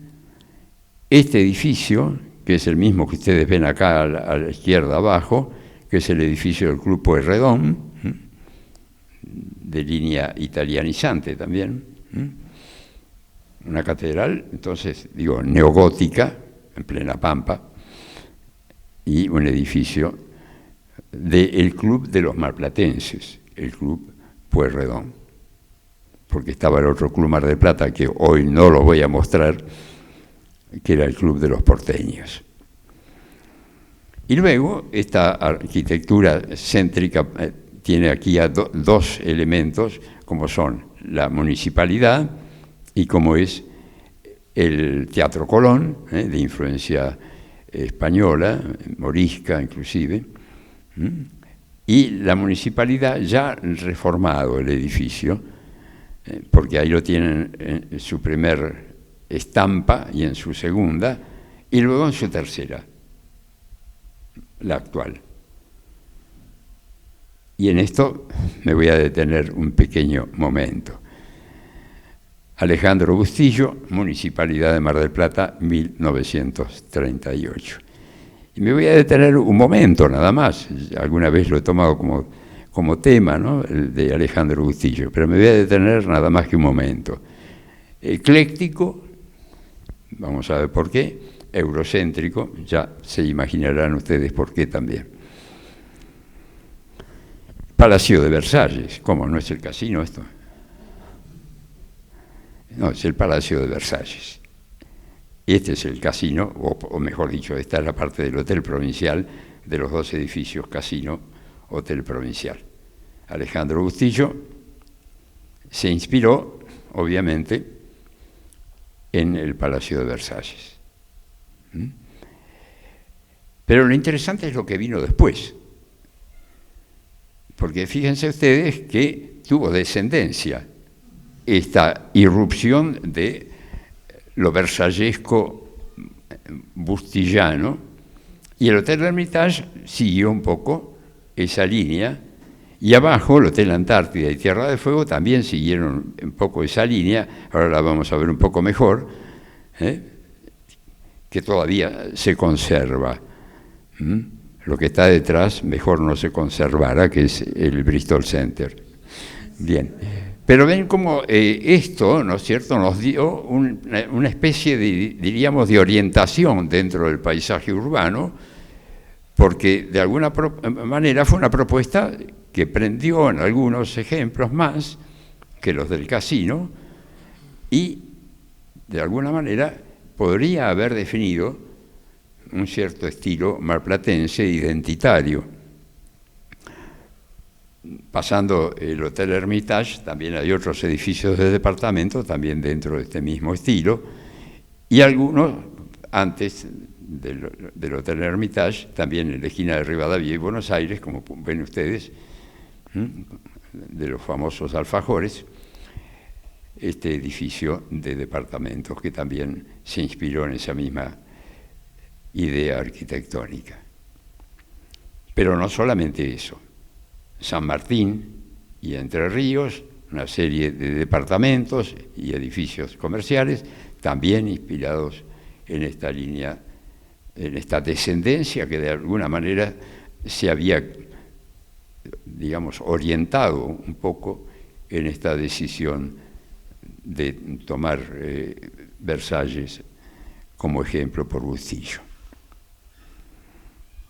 este edificio, que es el mismo que ustedes ven acá a la izquierda abajo, que es el edificio del Club Pueyrredón, de línea italianizante también, una catedral, entonces, digo, neogótica, en plena Pampa, y un edificio del Club de los Marplatenses, el Club Pueyrredón, porque estaba el otro Club Mar del Plata, que hoy no lo voy a mostrar, que era el Club de los Porteños. Y luego, esta arquitectura céntrica tiene aquí dos elementos, como son la municipalidad y como es el Teatro Colón, de influencia española, morisca inclusive, y la municipalidad ya reformado el edificio, porque ahí lo tienen en su primer estampa y en su segunda, y luego en su tercera, la actual. Y en esto me voy a detener un pequeño momento. Alejandro Bustillo, Municipalidad de Mar del Plata, 1938. Y me voy a detener un momento nada más, alguna vez lo he tomado como tema, ¿no?, el de Alejandro Bustillo, pero me voy a detener nada más que un momento. Ecléctico, vamos a ver por qué, eurocéntrico, ya se imaginarán ustedes por qué también. Palacio de Versalles, ¿cómo? ¿No es el casino esto? No, es el Palacio de Versalles. Este es el casino, o mejor dicho, esta es la parte del Hotel Provincial de los dos edificios Casino, Hotel Provincial. Alejandro Bustillo se inspiró, obviamente, en el Palacio de Versalles. Pero lo interesante es lo que vino después. Porque fíjense ustedes que tuvo descendencia esta irrupción de lo versallesco bustillano, y el Hotel Hermitage siguió un poco esa línea, y abajo el Hotel Antártida y Tierra de Fuego también siguieron un poco esa línea, ahora la vamos a ver un poco mejor, que todavía se conserva. Lo que está detrás mejor no se conservara, que es el Bristol Center. Bien, pero ven cómo esto, ¿no es cierto?, nos dio una especie de, diríamos, de orientación dentro del paisaje urbano, porque de alguna manera fue una propuesta que prendió en algunos ejemplos más que los del casino, y de alguna manera podría haber definido un cierto estilo marplatense identitario. Pasando el Hotel Hermitage, también hay otros edificios de departamento, también dentro de este mismo estilo, y algunos, antes del Hotel Hermitage, también en la esquina de Rivadavia y Buenos Aires, como ven ustedes, de los famosos alfajores, este edificio de departamentos que también se inspiró en esa misma idea arquitectónica. Pero no solamente eso. San Martín y Entre Ríos, una serie de departamentos y edificios comerciales, también inspirados en esta línea, en esta descendencia que de alguna manera se había, digamos, orientado un poco en esta decisión de tomar Versalles como ejemplo por Bustillo.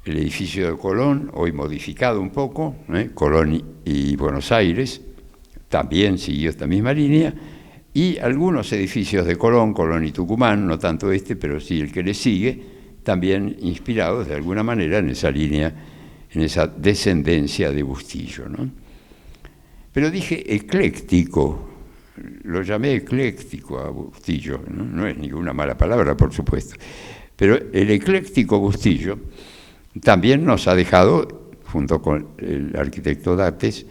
el edificio de Colón, hoy modificado un poco, Colón y Buenos Aires, también siguió esta misma línea, y algunos edificios de Colón, Colón y Tucumán, no tanto este, pero sí el que le sigue, también inspirados de alguna manera en esa línea, en esa descendencia de Bustillo, ¿no? Pero dije ecléctico, lo llamé ecléctico a Bustillo, ¿no? No es ninguna mala palabra, por supuesto, pero el ecléctico Bustillo también nos ha dejado, junto con el arquitecto Dates,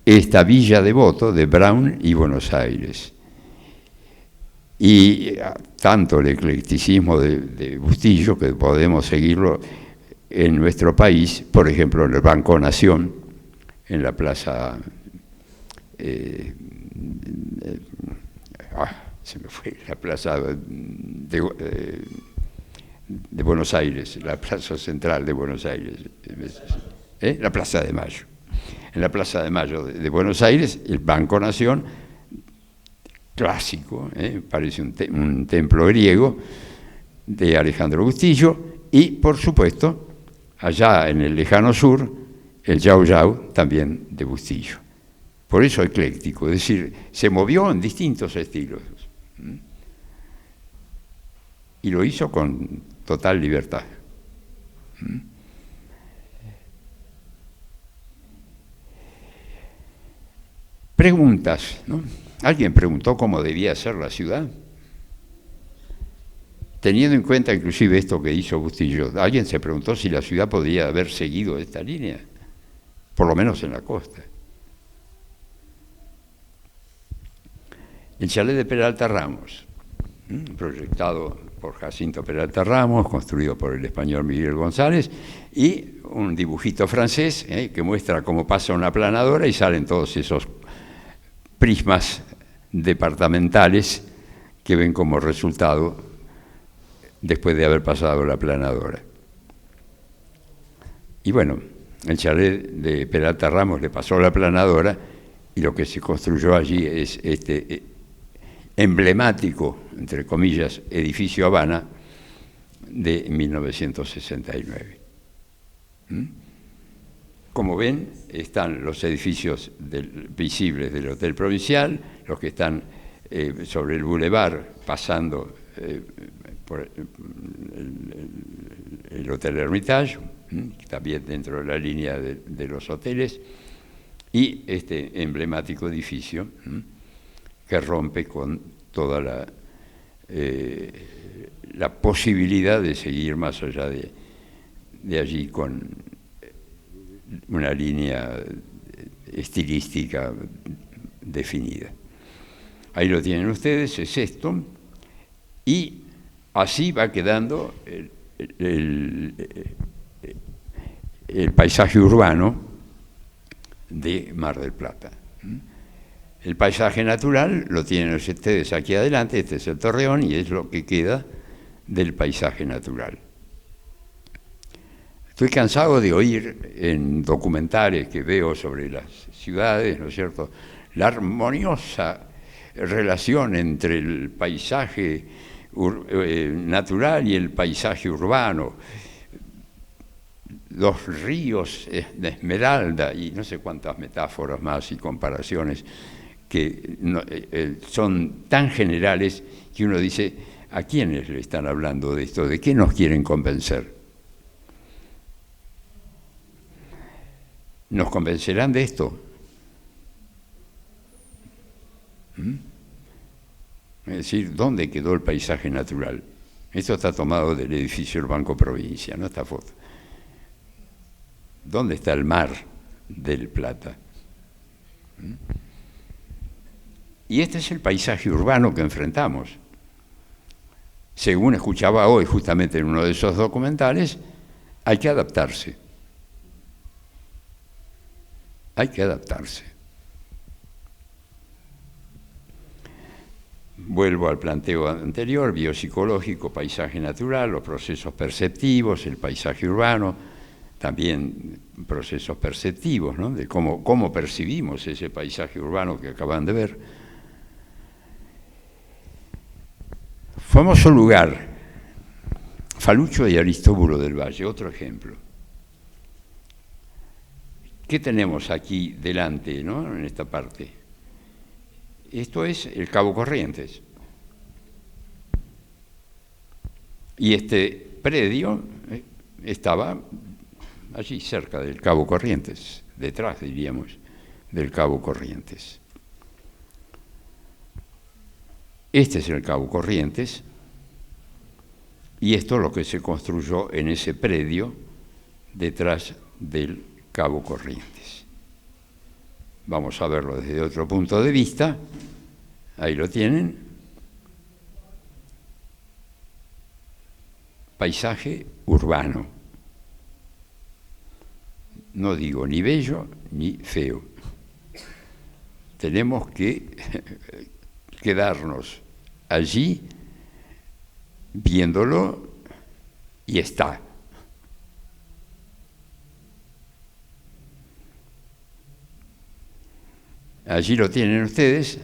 esta Villa Devoto de Brown y Buenos Aires. Y tanto el eclecticismo de Bustillo, que podemos seguirlo en nuestro país, por ejemplo, en el Banco Nación, en la plaza... se me fue, la plaza de Buenos Aires, la plaza central de Buenos Aires, la Plaza de Mayo. En la Plaza de Mayo de Buenos Aires, el Banco Nación, clásico, parece un templo griego de Alejandro Bustillo, y por supuesto, allá en el lejano sur, el Yau Yau, también de Bustillo. Por eso ecléctico, es decir, se movió en distintos estilos. Y lo hizo con total libertad. Preguntas, ¿no? ¿Alguien preguntó cómo debía ser la ciudad? Teniendo en cuenta inclusive esto que hizo Bustillo, ¿alguien se preguntó si la ciudad podría haber seguido esta línea? Por lo menos en la costa. El chalet de Peralta Ramos, proyectado por Jacinto Peralta Ramos, construido por el español Miguel González, y un dibujito francés que muestra cómo pasa una planadora y salen todos esos prismas departamentales que ven como resultado después de haber pasado la planadora. Y bueno, el chalet de Peralta Ramos le pasó la planadora y lo que se construyó allí es este emblemático, entre comillas, edificio Habana de 1969. Como ven, están los edificios visibles del Hotel Provincial, los que están sobre el bulevar, pasando por el Hotel Hermitage, también dentro de la línea de los hoteles, y este emblemático edificio que rompe con toda la posibilidad de seguir más allá de allí con una línea estilística definida. Ahí lo tienen ustedes, es esto, y así va quedando el paisaje urbano de Mar del Plata. El paisaje natural lo tienen ustedes aquí adelante, este es el Torreón y es lo que queda del paisaje natural. Estoy cansado de oír en documentales que veo sobre las ciudades, ¿no es cierto?, la armoniosa relación entre el paisaje natural y el paisaje urbano, los ríos de Esmeralda y no sé cuántas metáforas más y comparaciones que son tan generales que uno dice, ¿a quiénes le están hablando de esto? ¿De qué nos quieren convencer? ¿Nos convencerán de esto? Es decir, ¿dónde quedó el paisaje natural? Esto está tomado del edificio del Banco Provincia, ¿no? Esta foto. ¿Dónde está el mar del Plata? Y este es el paisaje urbano que enfrentamos. Según escuchaba hoy justamente en uno de esos documentales, hay que adaptarse. Hay que adaptarse. Vuelvo al planteo anterior, biopsicológico, paisaje natural, los procesos perceptivos, el paisaje urbano, también procesos perceptivos, ¿no?, de cómo percibimos ese paisaje urbano que acaban de ver. Famoso lugar, Falucho y Aristóbulo del Valle, otro ejemplo. ¿qué tenemos aquí delante, ¿no? En esta parte? Esto es el Cabo Corrientes. Y este predio estaba allí cerca del Cabo Corrientes, detrás, diríamos, del Cabo Corrientes. Este es el Cabo Corrientes, y esto es lo que se construyó en ese predio detrás del Cabo Corrientes. Vamos a verlo desde otro punto de vista. Ahí lo tienen. Paisaje urbano. No digo ni bello ni feo. Tenemos que quedarnos allí viéndolo, y está. Allí lo tienen ustedes,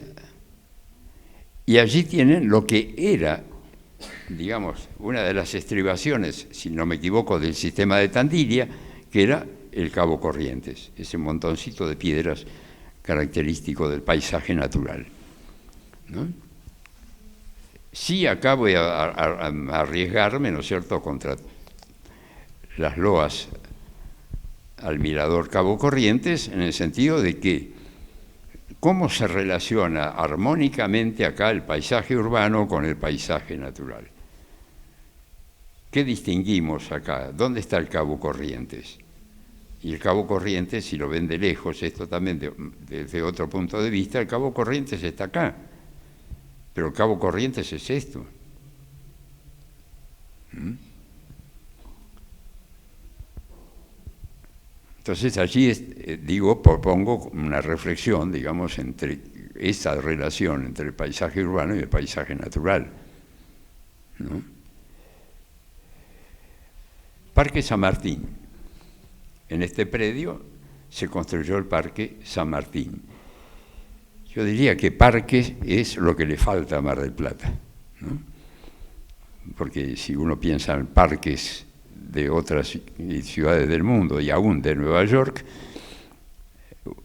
y allí tienen lo que era, digamos, una de las estribaciones, si no me equivoco, del sistema de Tandilia, que era el Cabo Corrientes, ese montoncito de piedras característico del paisaje natural, ¿no? Sí, acá voy a arriesgarme, ¿no es cierto?, contra las loas al mirador Cabo Corrientes, en el sentido de que cómo se relaciona armónicamente acá el paisaje urbano con el paisaje natural. ¿Qué distinguimos acá? ¿Dónde está el Cabo Corrientes? Y el Cabo Corrientes, si lo ven de lejos, esto también desde otro punto de vista, el Cabo Corrientes está acá. Pero el Cabo Corrientes es esto. Entonces allí, propongo una reflexión, digamos, entre esa relación entre el paisaje urbano y el paisaje natural, ¿no? Parque San Martín. En este predio se construyó el Parque San Martín. Yo diría que parque es lo que le falta a Mar del Plata, ¿no? Porque si uno piensa en parques de otras ciudades del mundo y aún de Nueva York,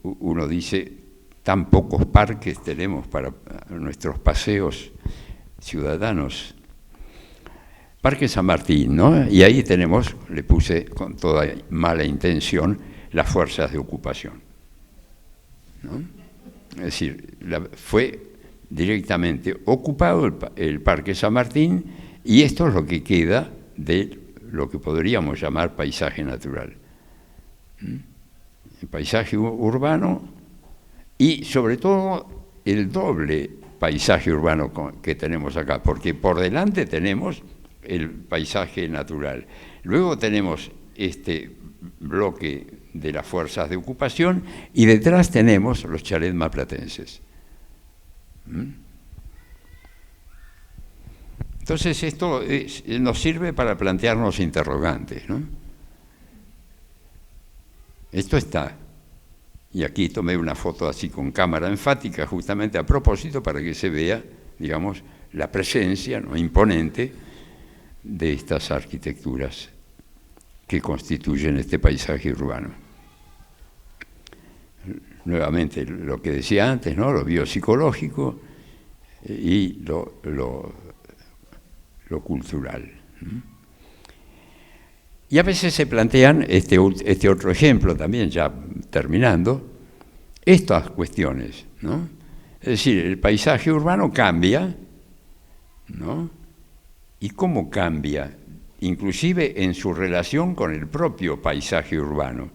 uno dice, tan pocos parques tenemos para nuestros paseos ciudadanos. Parque San Martín, ¿no? Y ahí tenemos, le puse con toda mala intención, las fuerzas de ocupación, ¿no? Es decir, fue directamente ocupado el Parque San Martín, y esto es lo que queda de lo que podríamos llamar paisaje natural. El paisaje urbano y sobre todo el doble paisaje urbano que tenemos acá, porque por delante tenemos el paisaje natural, luego tenemos este bloque de las fuerzas de ocupación, y detrás tenemos los chalets marplatenses. Entonces esto nos sirve para plantearnos interrogantes, ¿no? Esto está, y aquí tomé una foto así con cámara enfática justamente a propósito para que se vea, digamos, la presencia, ¿no?, imponente de estas arquitecturas que constituyen este paisaje urbano. Nuevamente, lo que decía antes, ¿no?, lo biopsicológico y lo cultural. Y a veces se plantean, este otro ejemplo también, ya terminando, estas cuestiones, ¿no? Es decir, el paisaje urbano cambia, ¿no? ¿Y cómo cambia? Inclusive en su relación con el propio paisaje urbano.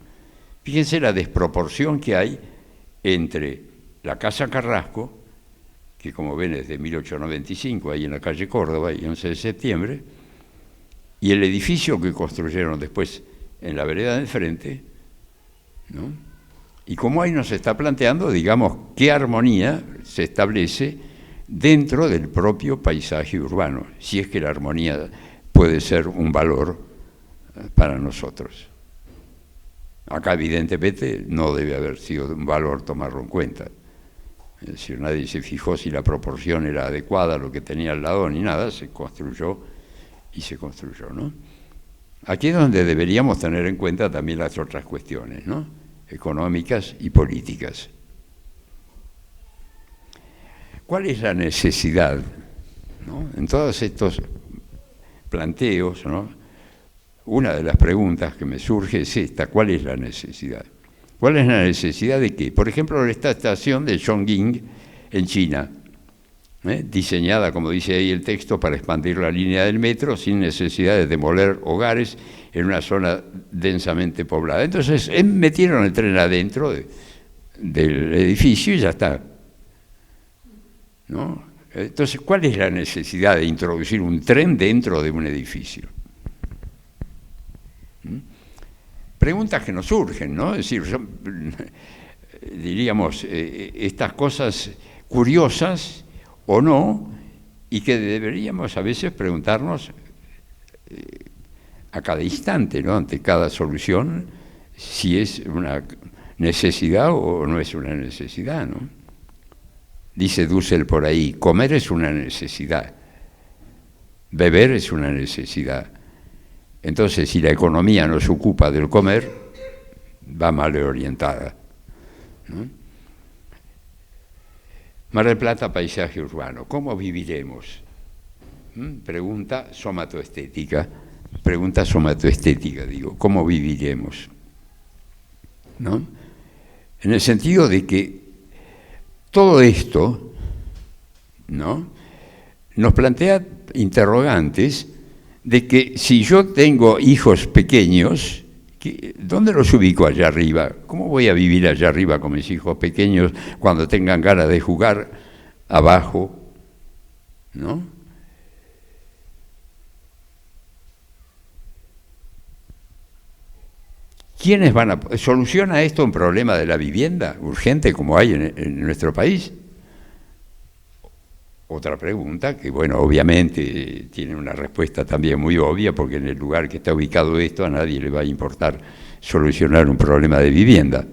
Fíjense la desproporción que hay entre la Casa Carrasco, que como ven es de 1895, ahí en la calle Córdoba, y 11 de septiembre, y el edificio que construyeron después en la vereda de enfrente, ¿no? Y cómo ahí nos está planteando, digamos, qué armonía se establece dentro del propio paisaje urbano, si es que la armonía puede ser un valor para nosotros. Acá evidentemente no debe haber sido un valor tomarlo en cuenta. Es decir, nadie se fijó si la proporción era adecuada a lo que tenía al lado ni nada, se construyó y se construyó, ¿no? Aquí es donde deberíamos tener en cuenta también las otras cuestiones, ¿no? Es económicas y políticas. ¿Cuál es la necesidad, ¿no? En todos estos planteos, ¿no? Una de las preguntas que me surge es esta: ¿cuál es la necesidad? ¿Cuál es la necesidad de qué? Por ejemplo, esta estación de Chongqing en China, diseñada, como dice ahí el texto, para expandir la línea del metro sin necesidad de demoler hogares en una zona densamente poblada. Entonces, metieron el tren adentro del edificio y ya está, ¿no? Entonces, ¿cuál es la necesidad de introducir un tren dentro de un edificio? Preguntas que nos surgen, ¿no? Es decir, diríamos, estas cosas curiosas o no, y que deberíamos a veces preguntarnos a cada instante, ¿no? Ante cada solución, si es una necesidad o no es una necesidad, ¿no? Dice Dussel por ahí: comer es una necesidad, beber es una necesidad. Entonces, si la economía no se ocupa del comer, va mal orientada, ¿no? Mar del Plata, paisaje urbano. ¿Cómo viviremos? Pregunta somatoestética, digo. ¿Cómo viviremos? ¿No? En el sentido de que todo esto, ¿no?, nos plantea interrogantes de que si yo tengo hijos pequeños, ¿dónde los ubico allá arriba? ¿Cómo voy a vivir allá arriba con mis hijos pequeños cuando tengan ganas de jugar abajo? ¿No? ¿Quiénes van a... ¿Soluciona esto un problema de la vivienda urgente como hay en nuestro país? Otra pregunta que, bueno, obviamente tiene una respuesta también muy obvia, porque en el lugar que está ubicado esto a nadie le va a importar solucionar un problema de vivienda,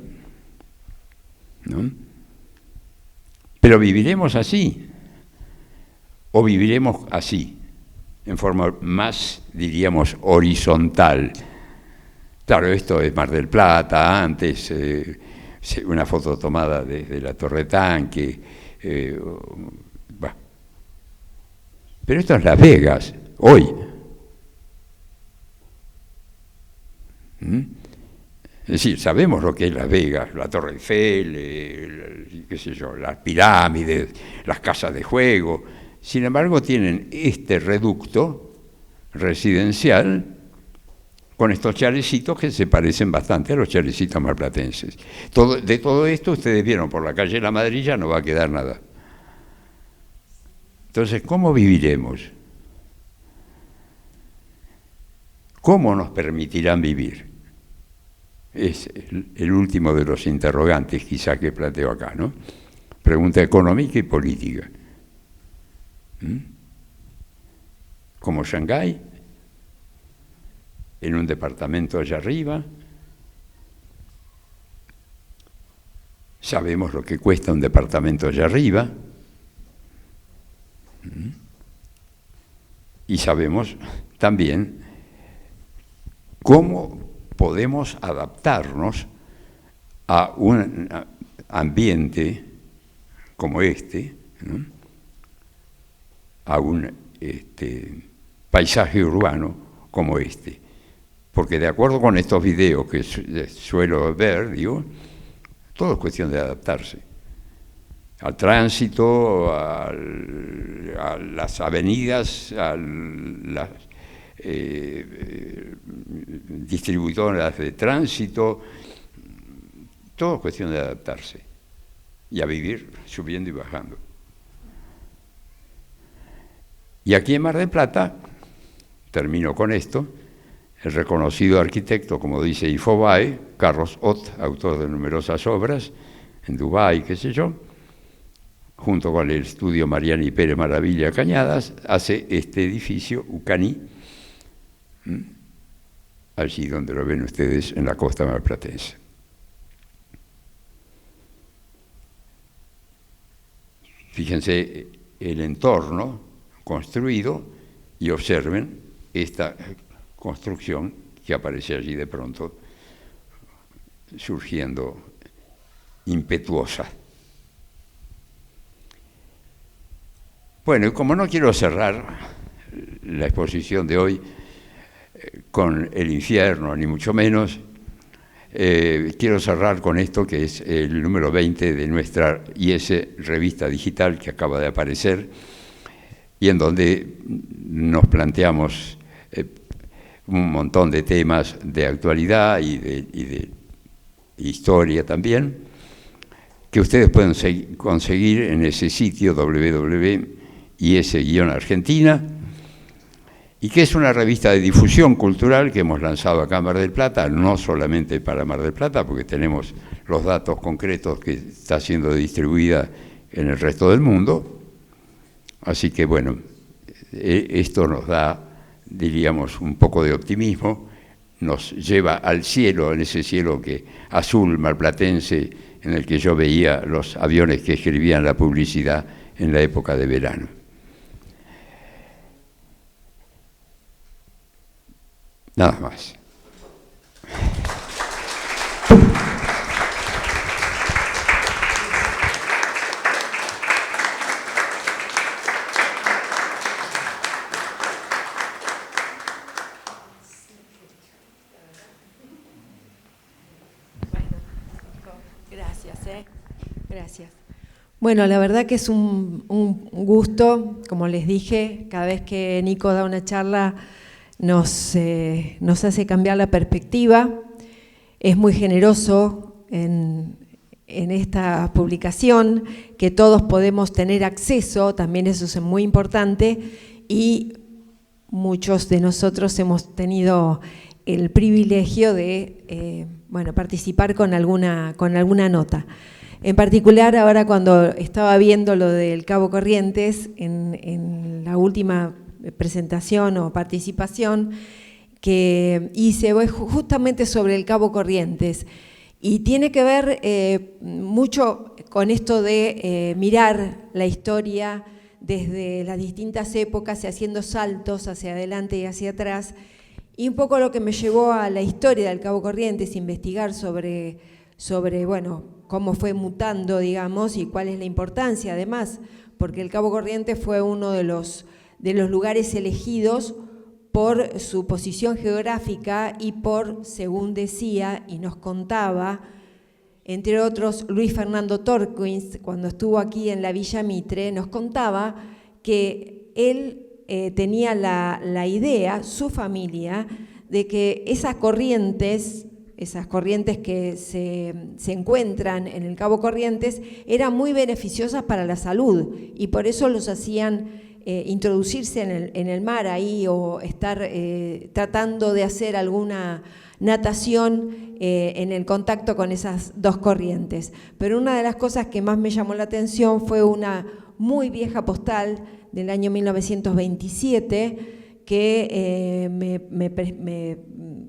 ¿no? Pero ¿viviremos así? ¿O viviremos así, en forma más, diríamos, horizontal? Claro, esto es Mar del Plata, antes una foto tomada desde la Torre Tanque, pero esto es Las Vegas, hoy. Es decir, sabemos lo que es Las Vegas, la Torre Eiffel, qué sé yo, las pirámides, las casas de juego. Sin embargo, tienen este reducto residencial con estos chalecitos que se parecen bastante a los chalecitos marplatenses. De todo esto, ustedes vieron, por la calle La Madrilla no va a quedar nada. Entonces, ¿cómo viviremos? ¿Cómo nos permitirán vivir? Es el último de los interrogantes, quizá, que planteo acá, ¿no? Pregunta económica y política. Como Shanghái, en un departamento allá arriba. Sabemos lo que cuesta un departamento allá arriba. Y sabemos también cómo podemos adaptarnos a un ambiente como este, ¿no?, a un paisaje urbano como este. Porque de acuerdo con estos videos que suelo ver, digo, todo es cuestión de adaptarse al tránsito, a las avenidas, a las distribuidoras de tránsito. Todo es cuestión de adaptarse y a vivir subiendo y bajando. Y aquí en Mar del Plata, termino con esto, el reconocido arquitecto, como dice Infobae, Carlos Ott, autor de numerosas obras en Dubái, qué sé yo, junto con el estudio Mariani Pérez Maravilla Cañadas, hace este edificio, Ucani, allí donde lo ven ustedes, en la costa marplatense. Fíjense el entorno construido y observen esta construcción que aparece allí de pronto surgiendo impetuosa. Bueno, y como no quiero cerrar la exposición de hoy con el infierno, ni mucho menos, quiero cerrar con esto, que es el número 20 de nuestra IS revista digital que acaba de aparecer, y en donde nos planteamos un montón de temas de actualidad y de historia también, que ustedes pueden conseguir en ese sitio www.is-argentina, y que es una revista de difusión cultural que hemos lanzado acá en Mar del Plata, no solamente para Mar del Plata, porque tenemos los datos concretos que está siendo distribuida en el resto del mundo. Así que bueno, esto nos da, diríamos, un poco de optimismo, nos lleva al cielo, en ese cielo azul marplatense, en el que yo veía los aviones que escribían la publicidad en la época de verano. Nada más. Gracias. Bueno, la verdad que es un gusto, como les dije, cada vez que Nico da una charla nos hace cambiar la perspectiva, es muy generoso en esta publicación, que todos podemos tener acceso, también eso es muy importante, y muchos de nosotros hemos tenido el privilegio de participar con alguna nota. En particular, ahora cuando estaba viendo lo del Cabo Corrientes, en la última presentación o participación que hice, justamente sobre el Cabo Corrientes, y tiene que ver mucho con esto de mirar la historia desde las distintas épocas y haciendo saltos hacia adelante y hacia atrás, y un poco lo que me llevó a la historia del Cabo Corrientes, investigar sobre cómo fue mutando, digamos, y cuál es la importancia, además, porque el Cabo Corrientes fue uno de los lugares elegidos por su posición geográfica y por, según decía y nos contaba, entre otros, Luis Fernando Torquins, cuando estuvo aquí en la Villa Mitre, nos contaba que él tenía la idea, su familia, de que esas corrientes que se encuentran en el Cabo Corrientes eran muy beneficiosas para la salud y por eso los hacían introducirse en el mar ahí o estar tratando de hacer alguna natación en el contacto con esas dos corrientes. Pero una de las cosas que más me llamó la atención fue una muy vieja postal del año 1927 que me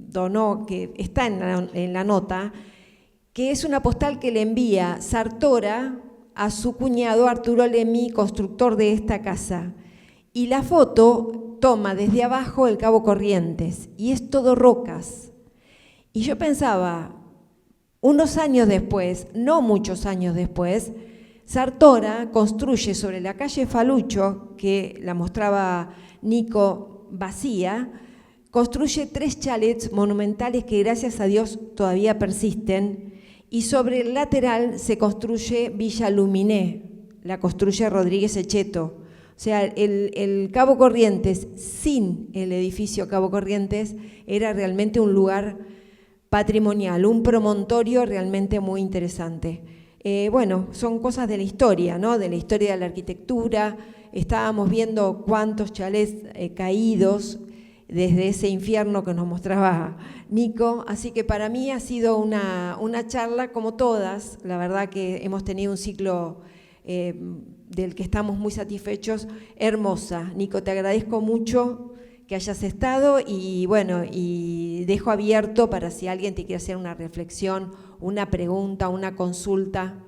donó, que está en la nota, que es una postal que le envía Sartora a su cuñado Arturo Lemmy, constructor de esta casa. Y la foto toma desde abajo el Cabo Corrientes y es todo rocas. Y yo pensaba, unos años después, no muchos años después, Sartora construye sobre la calle Falucho, que la mostraba Nico vacía, construye 3 chalets monumentales que gracias a Dios todavía persisten, y sobre el lateral se construye Villa Luminé, la construye Rodríguez Echeto. O sea, el Cabo Corrientes, sin el edificio Cabo Corrientes, era realmente un lugar patrimonial, un promontorio realmente muy interesante. Son cosas de la historia, ¿no? De la historia de la arquitectura. Estábamos viendo cuántos chalets caídos desde ese infierno que nos mostraba Nico, así que para mí ha sido una charla como todas, la verdad que hemos tenido un ciclo del que estamos muy satisfechos, hermosa. Nico, te agradezco mucho que hayas estado y dejo abierto para si alguien te quiere hacer una reflexión, una pregunta, una consulta.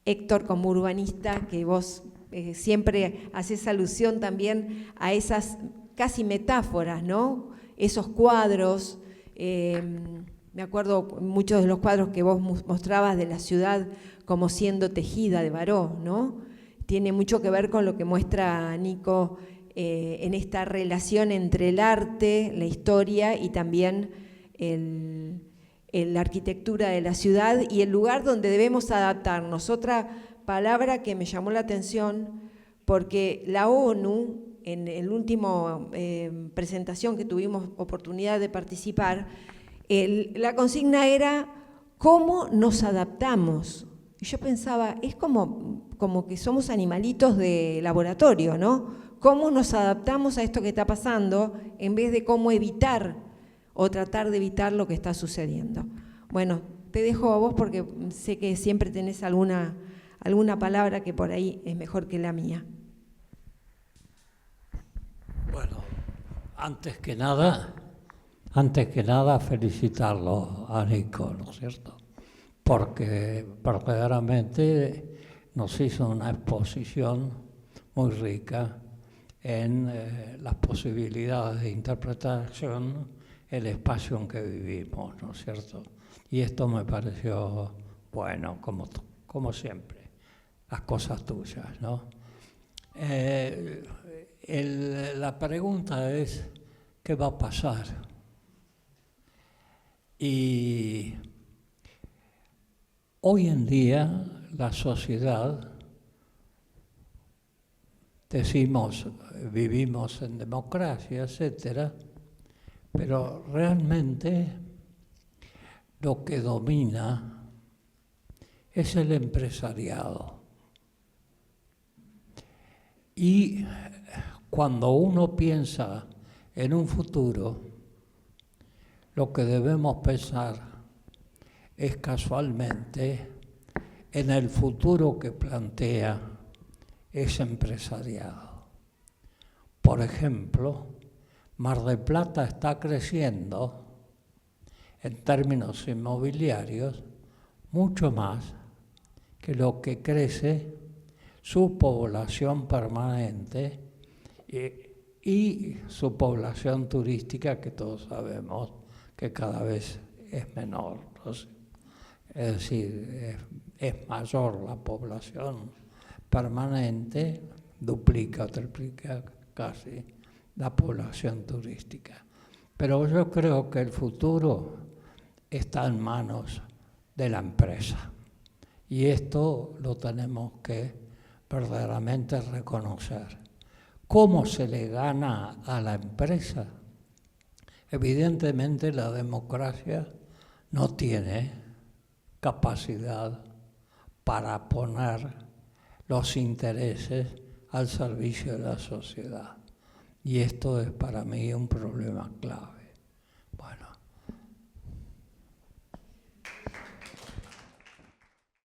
Héctor, como urbanista, que vos siempre haces alusión también a esas casi metáforas, ¿no? Esos cuadros me acuerdo muchos de los cuadros que vos mostrabas de la ciudad como siendo tejida de Baró, ¿no? Tiene mucho que ver con lo que muestra Nico en esta relación entre el arte, la historia y también la arquitectura de la ciudad y el lugar donde debemos adaptarnos. Otra palabra que me llamó la atención, porque la ONU, en el último presentación que tuvimos oportunidad de participar, la consigna era ¿cómo nos adaptamos? Y yo pensaba, es como que somos animalitos de laboratorio, ¿no? ¿Cómo nos adaptamos a esto que está pasando en vez de cómo evitar o tratar de evitar lo que está sucediendo? Bueno, te dejo a vos porque sé que siempre tenés alguna palabra que por ahí es mejor que la mía. Bueno, antes que nada felicitarlo a Nico, ¿no es cierto? Porque verdaderamente nos hizo una exposición muy rica en las posibilidades de interpretación, el espacio en que vivimos, ¿no es cierto? Y esto me pareció bueno, como siempre, las cosas tuyas, ¿no? La pregunta es, ¿qué va a pasar? Y hoy en día la sociedad, decimos, vivimos en democracia, etcétera, pero realmente lo que domina es el empresariado. Y cuando uno piensa en un futuro, lo que debemos pensar es casualmente en el futuro que plantea ese empresariado. Por ejemplo, Mar del Plata está creciendo en términos inmobiliarios mucho más que lo que crece su población permanente y su población turística, que todos sabemos que cada vez es menor. Entonces, es decir, es mayor la población permanente, duplica o triplica casi la población turística. Pero yo creo que el futuro está en manos de la empresa. Y esto lo tenemos que verdaderamente reconocer. ¿Cómo se le gana a la empresa? Evidentemente la democracia no tiene capacidad para poner los intereses al servicio de la sociedad. Y esto es para mí un problema clave.